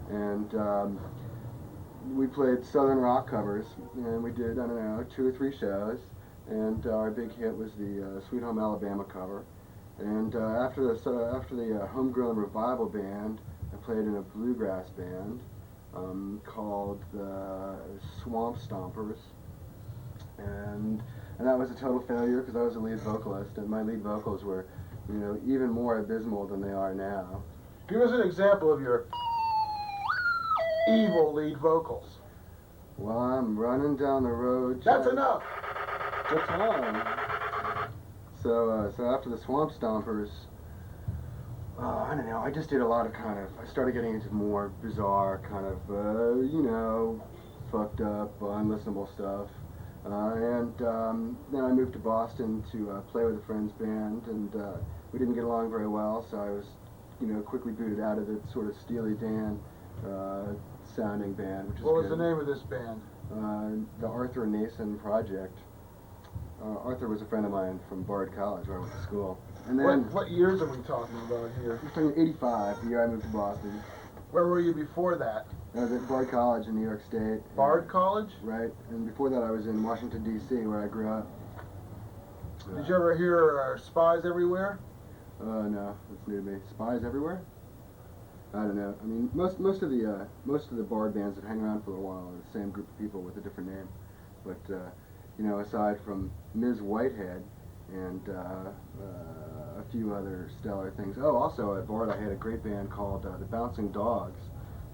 and we played Southern rock covers, and we did, I don't know, 2 or 3 shows, and our big hit was the Sweet Home Alabama cover. And after the Homegrown Revival Band, I played in a bluegrass band called the Swamp Stompers, and that was a total failure because I was a lead vocalist, and my lead vocals were, you know, even more abysmal than they are now. Give us an example of your evil lead vocals. Well, I'm running down the road. That's enough. What's wrong? So after the Swamp Stompers, I don't know, I just did a lot of I started getting into more bizarre you know, fucked up, unlistenable stuff. And then I moved to Boston to play with a friend's band, and we didn't get along very well, so I was, you know, quickly booted out of it, sort of Steely Dan sounding band, which is What was good. the name of this band? The Arthur Nason Project. Arthur was a friend of mine from Bard College, where I went to school. And then, What years are we talking about here? I'm talking 85, the year I moved to Boston. Where were you before that? I was at Bard College in New York State. Bard College? Right, and before that I was in Washington, D.C., where I grew up. Did you ever hear Spies Everywhere? No, that's new to me. Spies Everywhere? I don't know. I mean, most of the Bard bands that hang around for a while are the same group of people with a different name. But, you know, aside from Ms. Whitehead and a few other stellar things. Oh, also at Bard I had a great band called the Bouncing Dogs.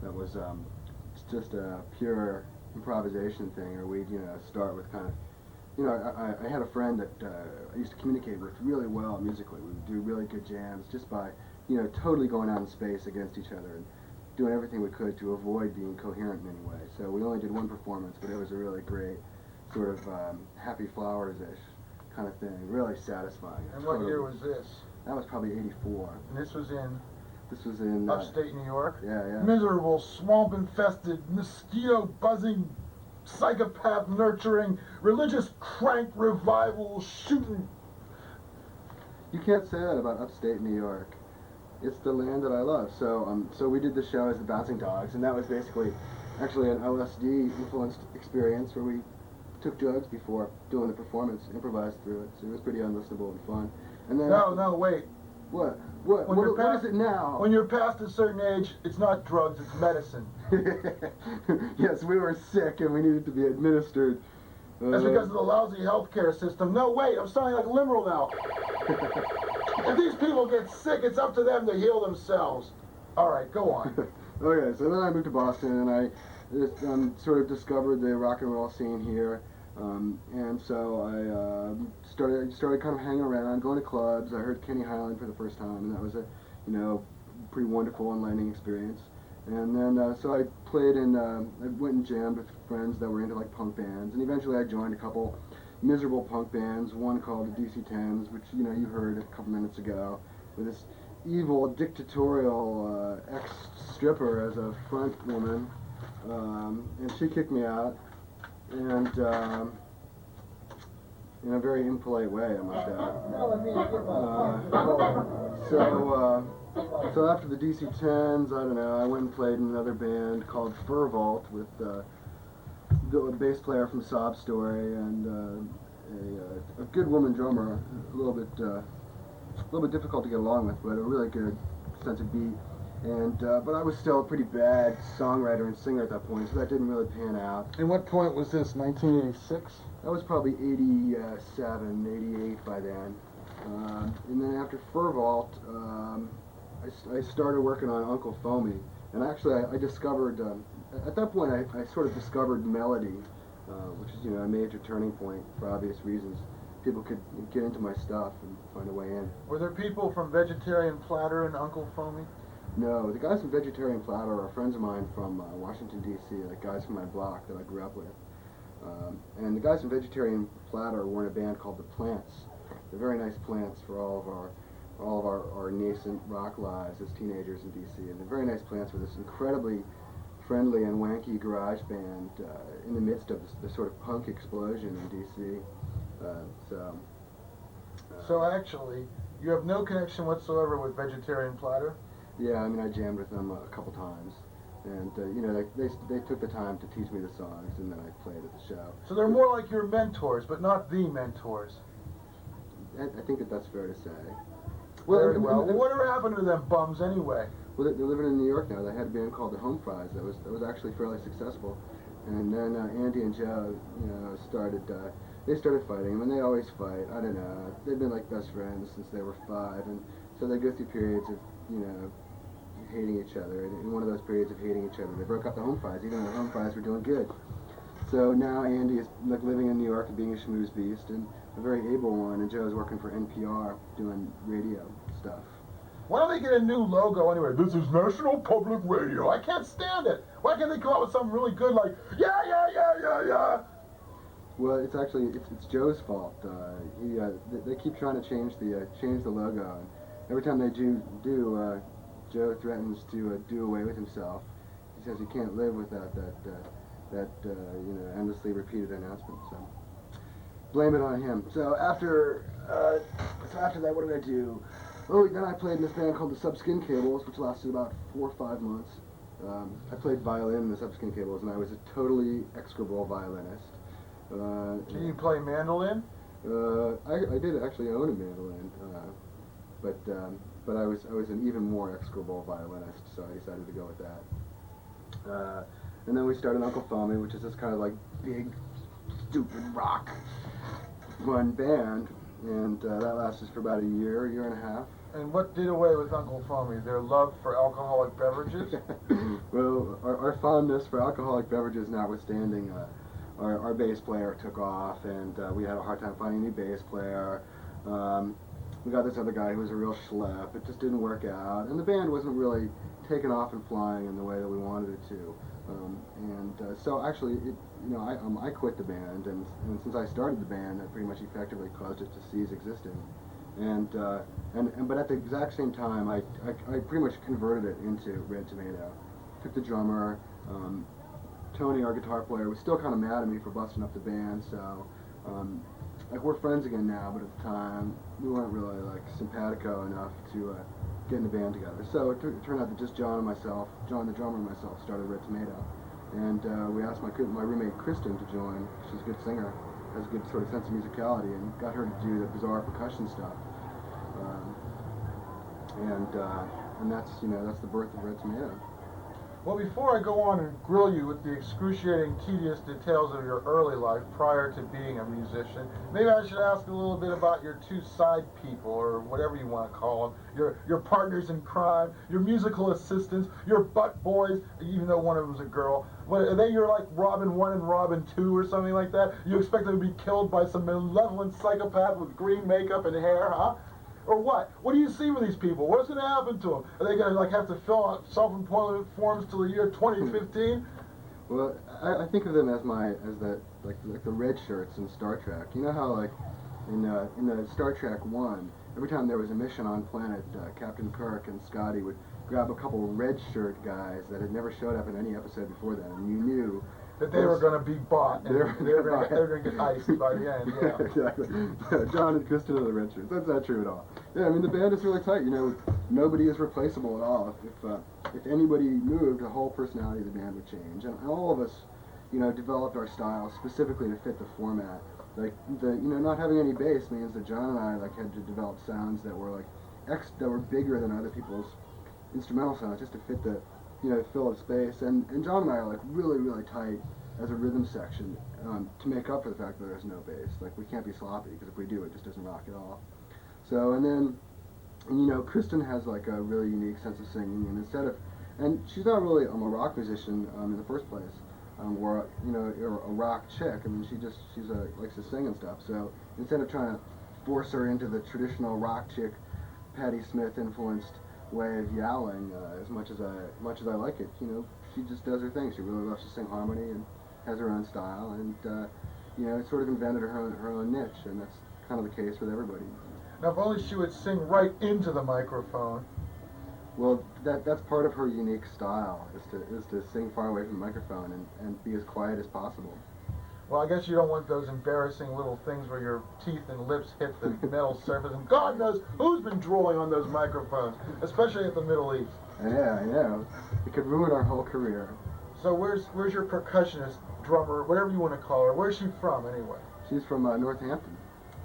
That was it's just a pure improvisation thing, or we'd, you know, start with kind of, you know, I had a friend that I used to communicate with really well musically. We would do really good jams just by, you know, totally going out in space against each other and doing everything we could to avoid being coherent in any way. So we only did one performance, but it was a really great sort of Happy Flowers-ish kind of thing, really satisfying. And what year was this? That was probably 84. And this was in? This was in upstate New York? Yeah, yeah. Miserable, swamp-infested, mosquito-buzzing, psychopath-nurturing, religious crank revival shooting. You can't say that about upstate New York. It's the land that I love. So we did the show as the Bouncing Dogs, and that was basically actually an LSD-influenced experience where we took drugs before doing the performance, improvised through it. So it was pretty unlistenable and fun. And then No, wait. What is it now? When you're past a certain age, it's not drugs, it's medicine. Yes, we were sick and we needed to be administered. That's because of the lousy healthcare system. No, wait, I'm sounding like a liberal now. If these people get sick, it's up to them to heal themselves. All right, go on. Okay, so then I moved to Boston and I just, sort of discovered the rock and roll scene here. And so I started kind of hanging around, going to clubs. I heard Kenny Highland for the first time, and that was a, you know, pretty wonderful, enlightening experience. And then so I played in, I went and jammed with friends that were into like punk bands, and eventually I joined a couple miserable punk bands. One called the DC-10s, which, you know, you heard a couple minutes ago, with this evil dictatorial ex-stripper as a front woman, and she kicked me out. And in a very impolite way, I must add. So after the DC-10s, I don't know, I went and played in another band called Fur Vault with the bass player from Sob Story and a good woman drummer, a little bit a little bit difficult to get along with, but a really good sense of beat. And but I was still a pretty bad songwriter and singer at that point, so that didn't really pan out. And what point was this, 1986? I was probably 87, 88 by then. And then after Furvault, I started working on Uncle Foamy. And actually I discovered, at that point I sort of discovered melody, which is, a major turning point for obvious reasons. People could get into my stuff and find a way in. Were there people from Vegetarian Platter and Uncle Foamy? No, the guys from Vegetarian Platter are friends of mine from Washington, D.C., like guys from my block that I grew up with. And the guys from Vegetarian Platter were in a band called The Plants. They're very nice plants for all of our nascent rock lives as teenagers in D.C. And they're very nice plants for this incredibly friendly and wanky garage band in the midst of this sort of punk explosion in D.C. So actually, you have no connection whatsoever with Vegetarian Platter? Yeah, I mean, I jammed with them a couple times. And, they took the time to teach me the songs, and then I played at the show. So they're more like your mentors, but not the mentors. I think that's fair to say. Very well. Whatever happened to them bums anyway? Well, they're living in New York now. They had a band called the Home Fries that was actually fairly successful. And then Andy and Joe, started fighting. I mean, they always fight. I don't know. They've been like best friends since they were 5, and so they go through periods of, hating each other. And in one of those periods of hating each other, they broke up the Home Fries, even though the Home Fries were doing good. So now Andy is like living in New York and being a schmooze beast, and a very able one, and Joe's working for NPR doing radio stuff. Why don't they get a new logo anyway? This is National Public Radio. I can't stand it. Why can't they come up with something really good like, yeah? Well, it's actually, it's Joe's fault. They keep trying to change the logo, and every time they do, Joe threatens to do away with himself. He says he can't live without that endlessly repeated announcement. So blame it on him. So after that, what did I do? Oh, then I played in this band called the Subskin Cables, which lasted about 4 or 5 months. I played violin in the Subskin Cables, and I was a totally execrable violinist. Can you play mandolin? I did actually own a mandolin, but I was an even more execrable violinist, so I decided to go with that. And then we started Uncle Foamy, which is this kind of like big, stupid rock fun band, and that lasted for about a year and a half. And what did away with Uncle Foamy? Their love for alcoholic beverages? Well, our fondness for alcoholic beverages notwithstanding, our bass player took off, and we had a hard time finding a new bass player. We got this other guy who was a real schlep. It just didn't work out, and the band wasn't really taking off and flying in the way that we wanted it to. So actually, I quit the band, and since I started the band, that pretty much effectively caused it to cease existing. But at the exact same time, I pretty much converted it into Red Tomato. Took the drummer. Tony, our guitar player, was still kind of mad at me for busting up the band, so we're friends again now, but at the time we weren't really simpatico enough to get in the band together. So it turned out that just John the drummer and myself, started Red Tomato, and we asked my roommate Kristen to join. She's a good singer, has a good sort of sense of musicality, and got her to do the bizarre percussion stuff. And that's the birth of Red Tomato. Well, before I go on and grill you with the excruciating, tedious details of your early life prior to being a musician, maybe I should ask a little bit about your 2 side people, or whatever you want to call them, your partners in crime, your musical assistants, your butt boys, even though one of them was a girl. Are they your Robin 1 and Robin 2 or something like that? You expect them to be killed by some malevolent psychopath with green makeup and hair, huh? Or what? What do you see with these people? What's going to happen to them? Are they going to have to fill out self-employment forms till the year 2015? Well, I think of them as the red shirts in Star Trek. You know how in the Star Trek 1, every time there was a mission on planet, Captain Kirk and Scotty would grab a couple red shirt guys that had never showed up in any episode before then, and you knew that they were going to be bought, and they were going to get iced by the end, yeah. Exactly. John and Kristen are the red shirts. That's not true at all. Yeah, I mean, the band is really tight. Nobody is replaceable at all. If anybody moved, the whole personality of the band would change. And all of us, developed our style specifically to fit the format. like not having any bass means that John and I like had to develop sounds that were like that were bigger than other people's instrumental sounds just to fit the fill of space. And John and I are like really tight as a rhythm section to make up for the fact that there's no bass. Like we can't be sloppy because if we do, it just doesn't rock at all. So and then Kristen has like a really unique sense of singing, and she's not really a rock musician in the first place. Or a rock chick. I mean, she's likes to sing and stuff. So instead of trying to force her into the traditional rock chick, Patti Smith influenced way of yowling, as much as I like it, she just does her thing. She really loves to sing harmony and has her own style, and it sort of invented her own niche, and that's kind of the case with everybody. Now, if only she would sing right into the microphone. Well, that's part of her unique style, is to sing far away from the microphone and be as quiet as possible. Well, I guess you don't want those embarrassing little things where your teeth and lips hit the metal surface, and God knows who's been drooling on those microphones, especially at the Middle East. Yeah, I know. It could ruin our whole career. So where's your percussionist, drummer, whatever you want to call her? Where's she from, anyway? She's from Northampton.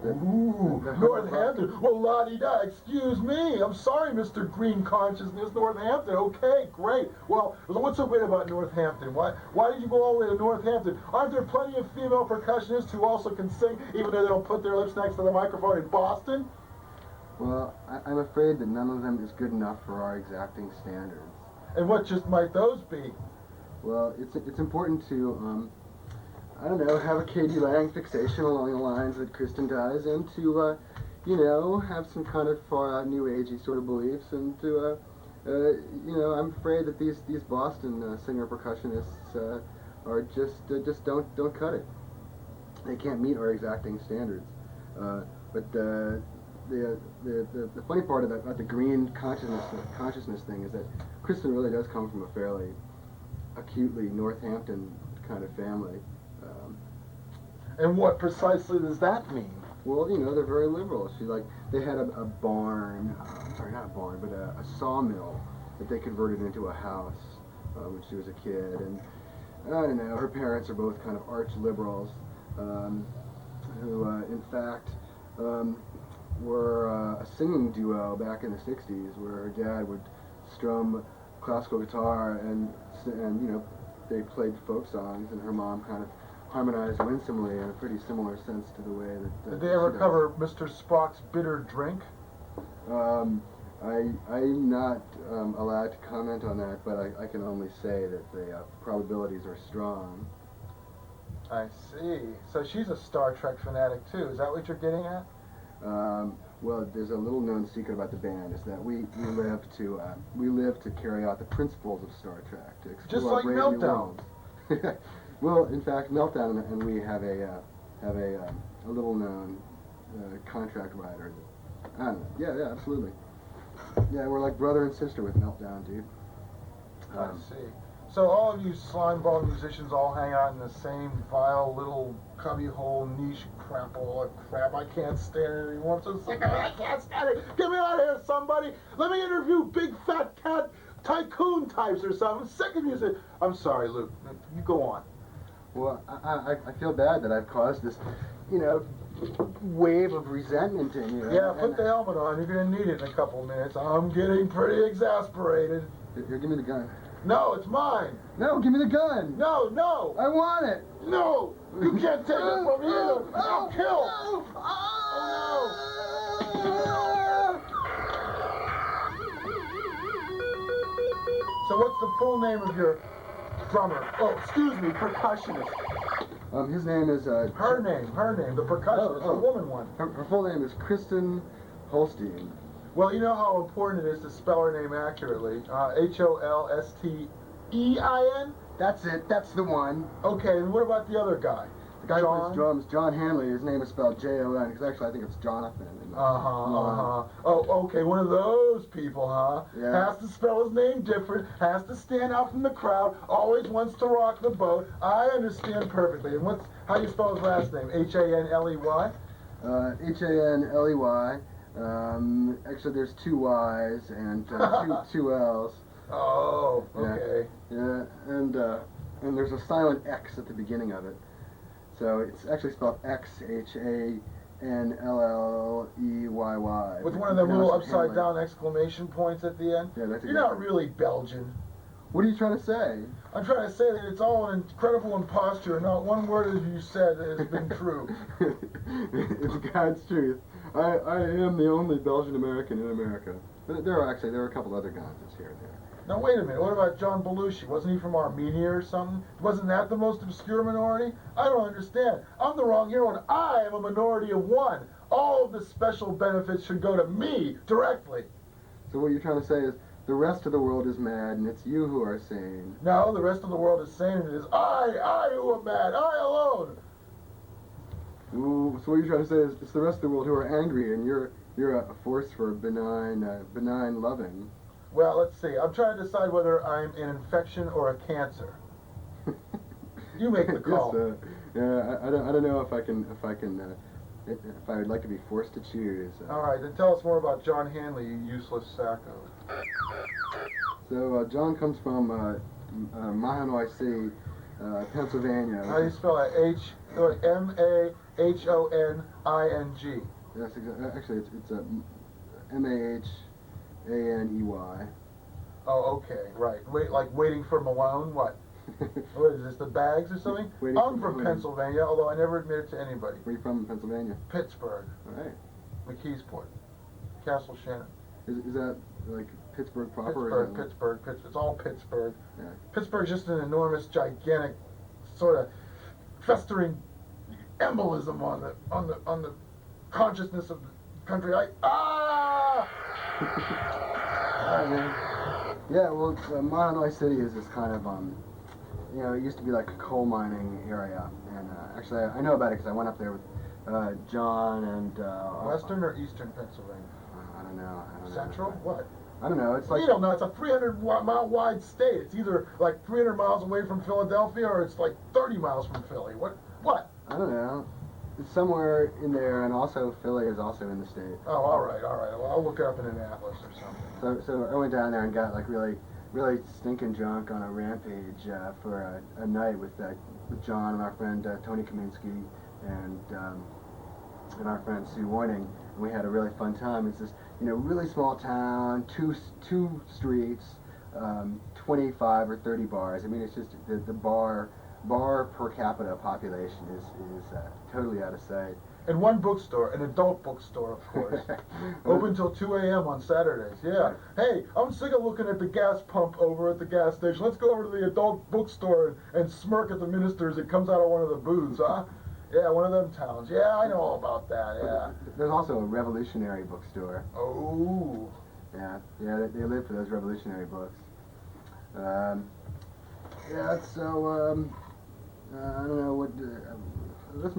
Ooh, Northampton. Well, la-di-da, excuse me. I'm sorry, Mr. Green Consciousness, Northampton. Okay, great. Well, what's so great about Northampton? Why did you go all the way to Northampton? Aren't there plenty of female percussionists who also can sing, even though they don't put their lips next to the microphone in Boston? Well, I'm afraid that none of them is good enough for our exacting standards. And what just might those be? Well, it's important to, I don't know, have a Katie Lang fixation along the lines that Kristen does, and to, have some kind of new agey sort of beliefs, and to, I'm afraid that these Boston singer percussionists are just don't cut it. They can't meet our exacting standards. But the funny part about the green consciousness thing is that Kristen really does come from a fairly acutely Northampton kind of family. And what precisely does that mean? Well, they're very liberal. They had a barn, sorry, not a barn, but a sawmill that they converted into a house when she was a kid. And I don't know, her parents are both kind of arch liberals, who, in fact, were a singing duo back in the 60s, where her dad would strum classical guitar and they played folk songs, and her mom kind of harmonized winsomely in a pretty similar sense to the way that... Did they ever cover Mr. Spock's Bitter Drink? I'm not allowed to comment on that, but I can only say that the probabilities are strong. I see. So she's a Star Trek fanatic too. Is that what you're getting at? Well, there's a little known secret about the band, is that we live to carry out the principles of Star Trek, to explore just like brave new Meltdown. worlds. Well, in fact, Meltdown and we have a little known contract writer. I don't know. Yeah, absolutely. Yeah, we're like brother and sister with Meltdown, dude. I see. So all of you slimeball musicians all hang out in the same vile little cubbyhole niche crapple of crap. I can't stand it anymore. I'm so sick of it. I can't stand it. Get me out of here, somebody. Let me interview big fat cat tycoon types or something. I'm sick of music. I'm sorry, Luke. You go on. Well, I feel bad that I've caused this, wave of resentment in you. Yeah, put the helmet on. You're going to need it in a couple minutes. I'm getting pretty exasperated. Here, give me the gun. No, it's mine. No, give me the gun. No. I want it. No, you can't take it from me either. I'll kill. No. Oh, no. So what's the full name of your drummer? Oh, excuse me, percussionist. His name is... Her name, the percussionist, the woman one. Her full name is Kristen Holstein. Well, you know how important it is to spell her name accurately. Holstein? That's it, that's the one. Okay, and what about the other guy? The guy who plays drums, John Hanley, his name is spelled Jon, because actually I think it's Jonathan. Oh, okay, one of those people, huh? Yeah. Has to spell his name different, has to stand out from the crowd, always wants to rock the boat. I understand perfectly. And how do you spell his last name? Hanley? Hanley. Actually there's 2 Y's and two L's. Oh, okay. Yeah, and there's a silent X at the beginning of it. So it's actually spelled X-H-A-N-L-L-E-Y-Y. With one of them little upside down exclamation points at the end? Yeah, that's You're not really Belgian. What are you trying to say? I'm trying to say that it's all an incredible imposture, and not one word as you said has been true. It's God's truth. I am the only Belgian American in America. But there are a couple other Gonzes here and there. Now wait a minute, what about John Belushi? Wasn't he from Armenia or something? Wasn't that the most obscure minority? I don't understand. I'm the wrong hero, and I am a minority of one. All of the special benefits should go to me directly. So what you're trying to say is the rest of the world is mad, and it's you who are sane. No, the rest of the world is sane, and it is I who am mad, I alone. Ooh, so what you're trying to say is it's the rest of the world who are angry, and you're a force for benign loving. Well, let's see. I'm trying to decide whether I'm an infection or a cancer. You make the call. Yes, I don't know if I would like to be forced to choose. All right, then tell us more about John Hanley, you useless sacco. So John comes from Mahanoy City, Pennsylvania. How do you spell that? M-A-H-O-N-I-N-G. Yes, actually, it's M-A-H-A-N-E-Y. Oh, okay, right. Wait, like waiting for Malone? What? What is this, the bags or something? I'm from Pennsylvania, although I never admit it to anybody. Where are you from in Pennsylvania? Pittsburgh. All right. McKeesport. Castle Shannon. Is that like Pittsburgh proper? Pittsburgh. It's all Pittsburgh. Yeah. Pittsburgh's just an enormous, gigantic, sort of festering embolism on the consciousness of the country. Yeah, well, Mahanoy City is this kind of, it used to be like a coal mining area, and actually I know about it because I went up there with John and... Western or Eastern Pennsylvania? I don't know. Central? What? I don't know, it's like... You don't know, it's a 300-mile wide state. It's either like 300 miles away from Philadelphia or it's like 30 miles from Philly. What? I don't know. It's somewhere in there, and also Philly is also in the state. Oh, all right. Well, I'll look it up in an atlas or something. So I went down there and got like really stinking drunk on a rampage for a night with John and our friend Tony Kaminsky and our friend Sue Warning, and we had a really fun time. It's this really small town, two streets, 25 or 30 bars. I mean, it's just the bar per capita population is totally out of sight. And one bookstore, an adult bookstore, of course. Open till 2 a.m. on Saturdays, yeah. Hey, I'm sick of looking at the gas pump over at the gas station. Let's go over to the adult bookstore and smirk at the minister as it comes out of one of the booths, huh? Yeah, one of them towns. Yeah, I know all about that, yeah. There's also a revolutionary bookstore. Oh. Yeah, they live for those revolutionary books. I don't know what...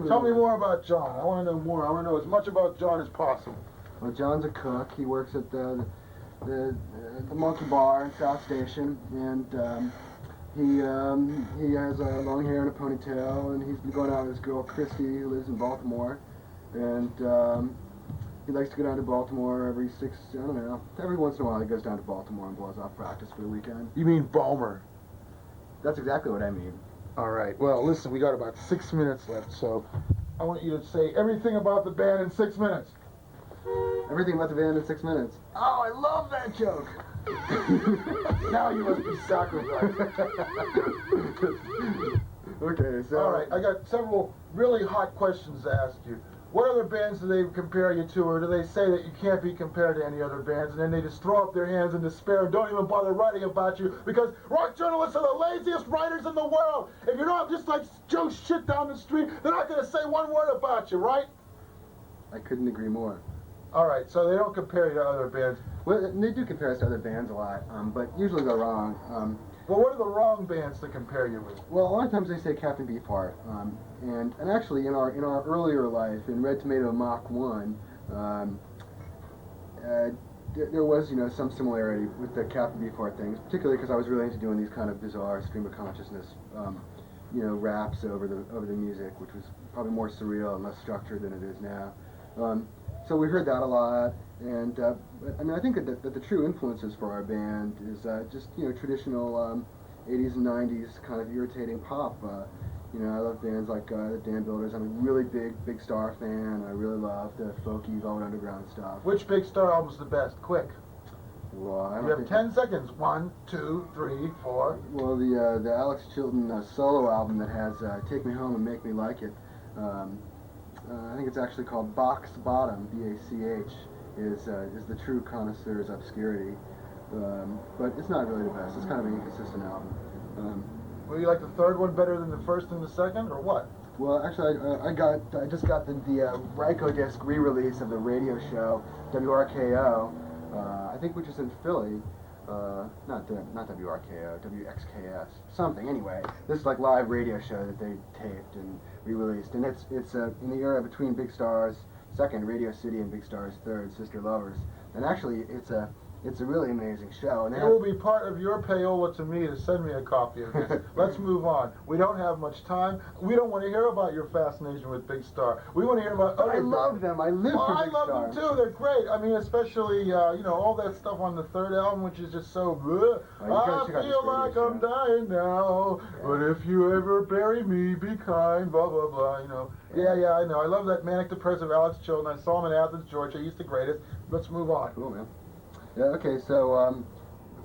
Tell me more about John. I want to know more. I want to know as much about John as possible. Well, John's a cook. He works at the Monkey Bar in South Station, and he has long hair and a ponytail, and he's been going out with his girl Christy, who lives in Baltimore, and he likes to go down to Baltimore every once in a while he goes down to Baltimore and blows off practice for the weekend. You mean Balmer? That's exactly what I mean. All right. Well, listen, we got about 6 minutes left, so I want you to say everything about the band in 6 minutes. Everything about the band in 6 minutes. Oh, I love that joke. Now you must be sacrificed. Okay, so... All right, I got several really hot questions to ask you. What other bands do they compare you to, or do they say that you can't be compared to any other bands, and then they just throw up their hands in despair and don't even bother writing about you, because rock journalists are the laziest writers in the world. If you don't just like Joe shit down the street, they're not going to say one word about you, right? I couldn't agree more. All right, so they don't compare you to other bands. Well, they do compare us to other bands a lot, but usually they're wrong. Well, what are the wrong bands to compare you with? Well, a lot of times they say Captain Beefheart, and actually in our earlier life, in Red Tomato Mach 1, there was some similarity with the Captain Beefheart things, particularly because I was really into doing these kind of bizarre stream of consciousness, raps over the music, which was probably more surreal and less structured than it is now. So we heard that a lot, and I think that the true influences for our band is just traditional 80s and 90s kind of irritating pop. You know, I love bands like the Dam Builders. I'm a really big Star fan. I really love the folky Velvet Underground stuff. Which Big Star album's the best? Quick. Well, I don't You have think 10 seconds. 1, 2, 3, 4. Well, the Alex Chilton solo album that has "Take Me Home and Make Me Like It," I think it's actually called Box Bottom, B-A-C-H, is the true connoisseur's obscurity. But it's not really the best. It's kind of an inconsistent album. Will you like the third one better than the first and the second, or what? Well, actually, I just got the Ryko disc re-release of the radio show WRKO. I think which is in Philly. Not WRKO, WXKS, something. Anyway, this is like live radio show that they taped and re-released, and it's in the era between Big Star's second, Radio City, and Big Star's third, Sister Lovers. And actually, it's a really amazing show. And it will be part of your payola to me to send me a copy of this. Let's move on. We don't have much time. We don't want to hear about your fascination with Big Star. We want to hear about other I love them. I live for Big Star. I love them too. They're great. I mean, especially you know, all that stuff on the third album, which is just so good. I feel like I'm dying now, but if you ever bury me, be kind. Blah blah blah. You know. Yeah, I know. I love that manic depressive Alex Chilton. I saw him in Athens, Georgia. He's the greatest. Let's move on. Cool, man. Yeah, okay, so,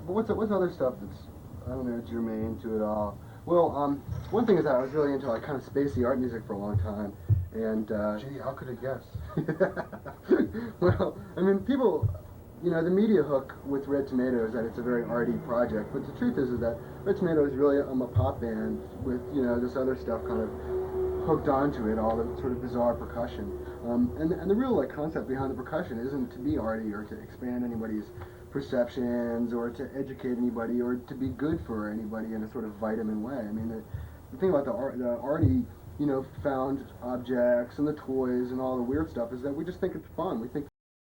what's other stuff that's, I don't know, germane to it all? Well, one thing is that I was really into, like, kind of spacey art music for a long time, and, Gee, how could I guess? Well, I mean, people, you know, the media hook with Red Tomato is that it's a very arty project, but the truth is that Red Tomato is really a pop band with, you know, this other stuff kind of hooked onto it, all the sort of bizarre percussion. And the real concept behind the percussion isn't to be arty or to expand anybody's perceptions or to educate anybody or to be good for anybody in a sort of vitamin way. I mean, the thing about the arty, you know, found objects and the toys and all the weird stuff is that we just think it's fun. We think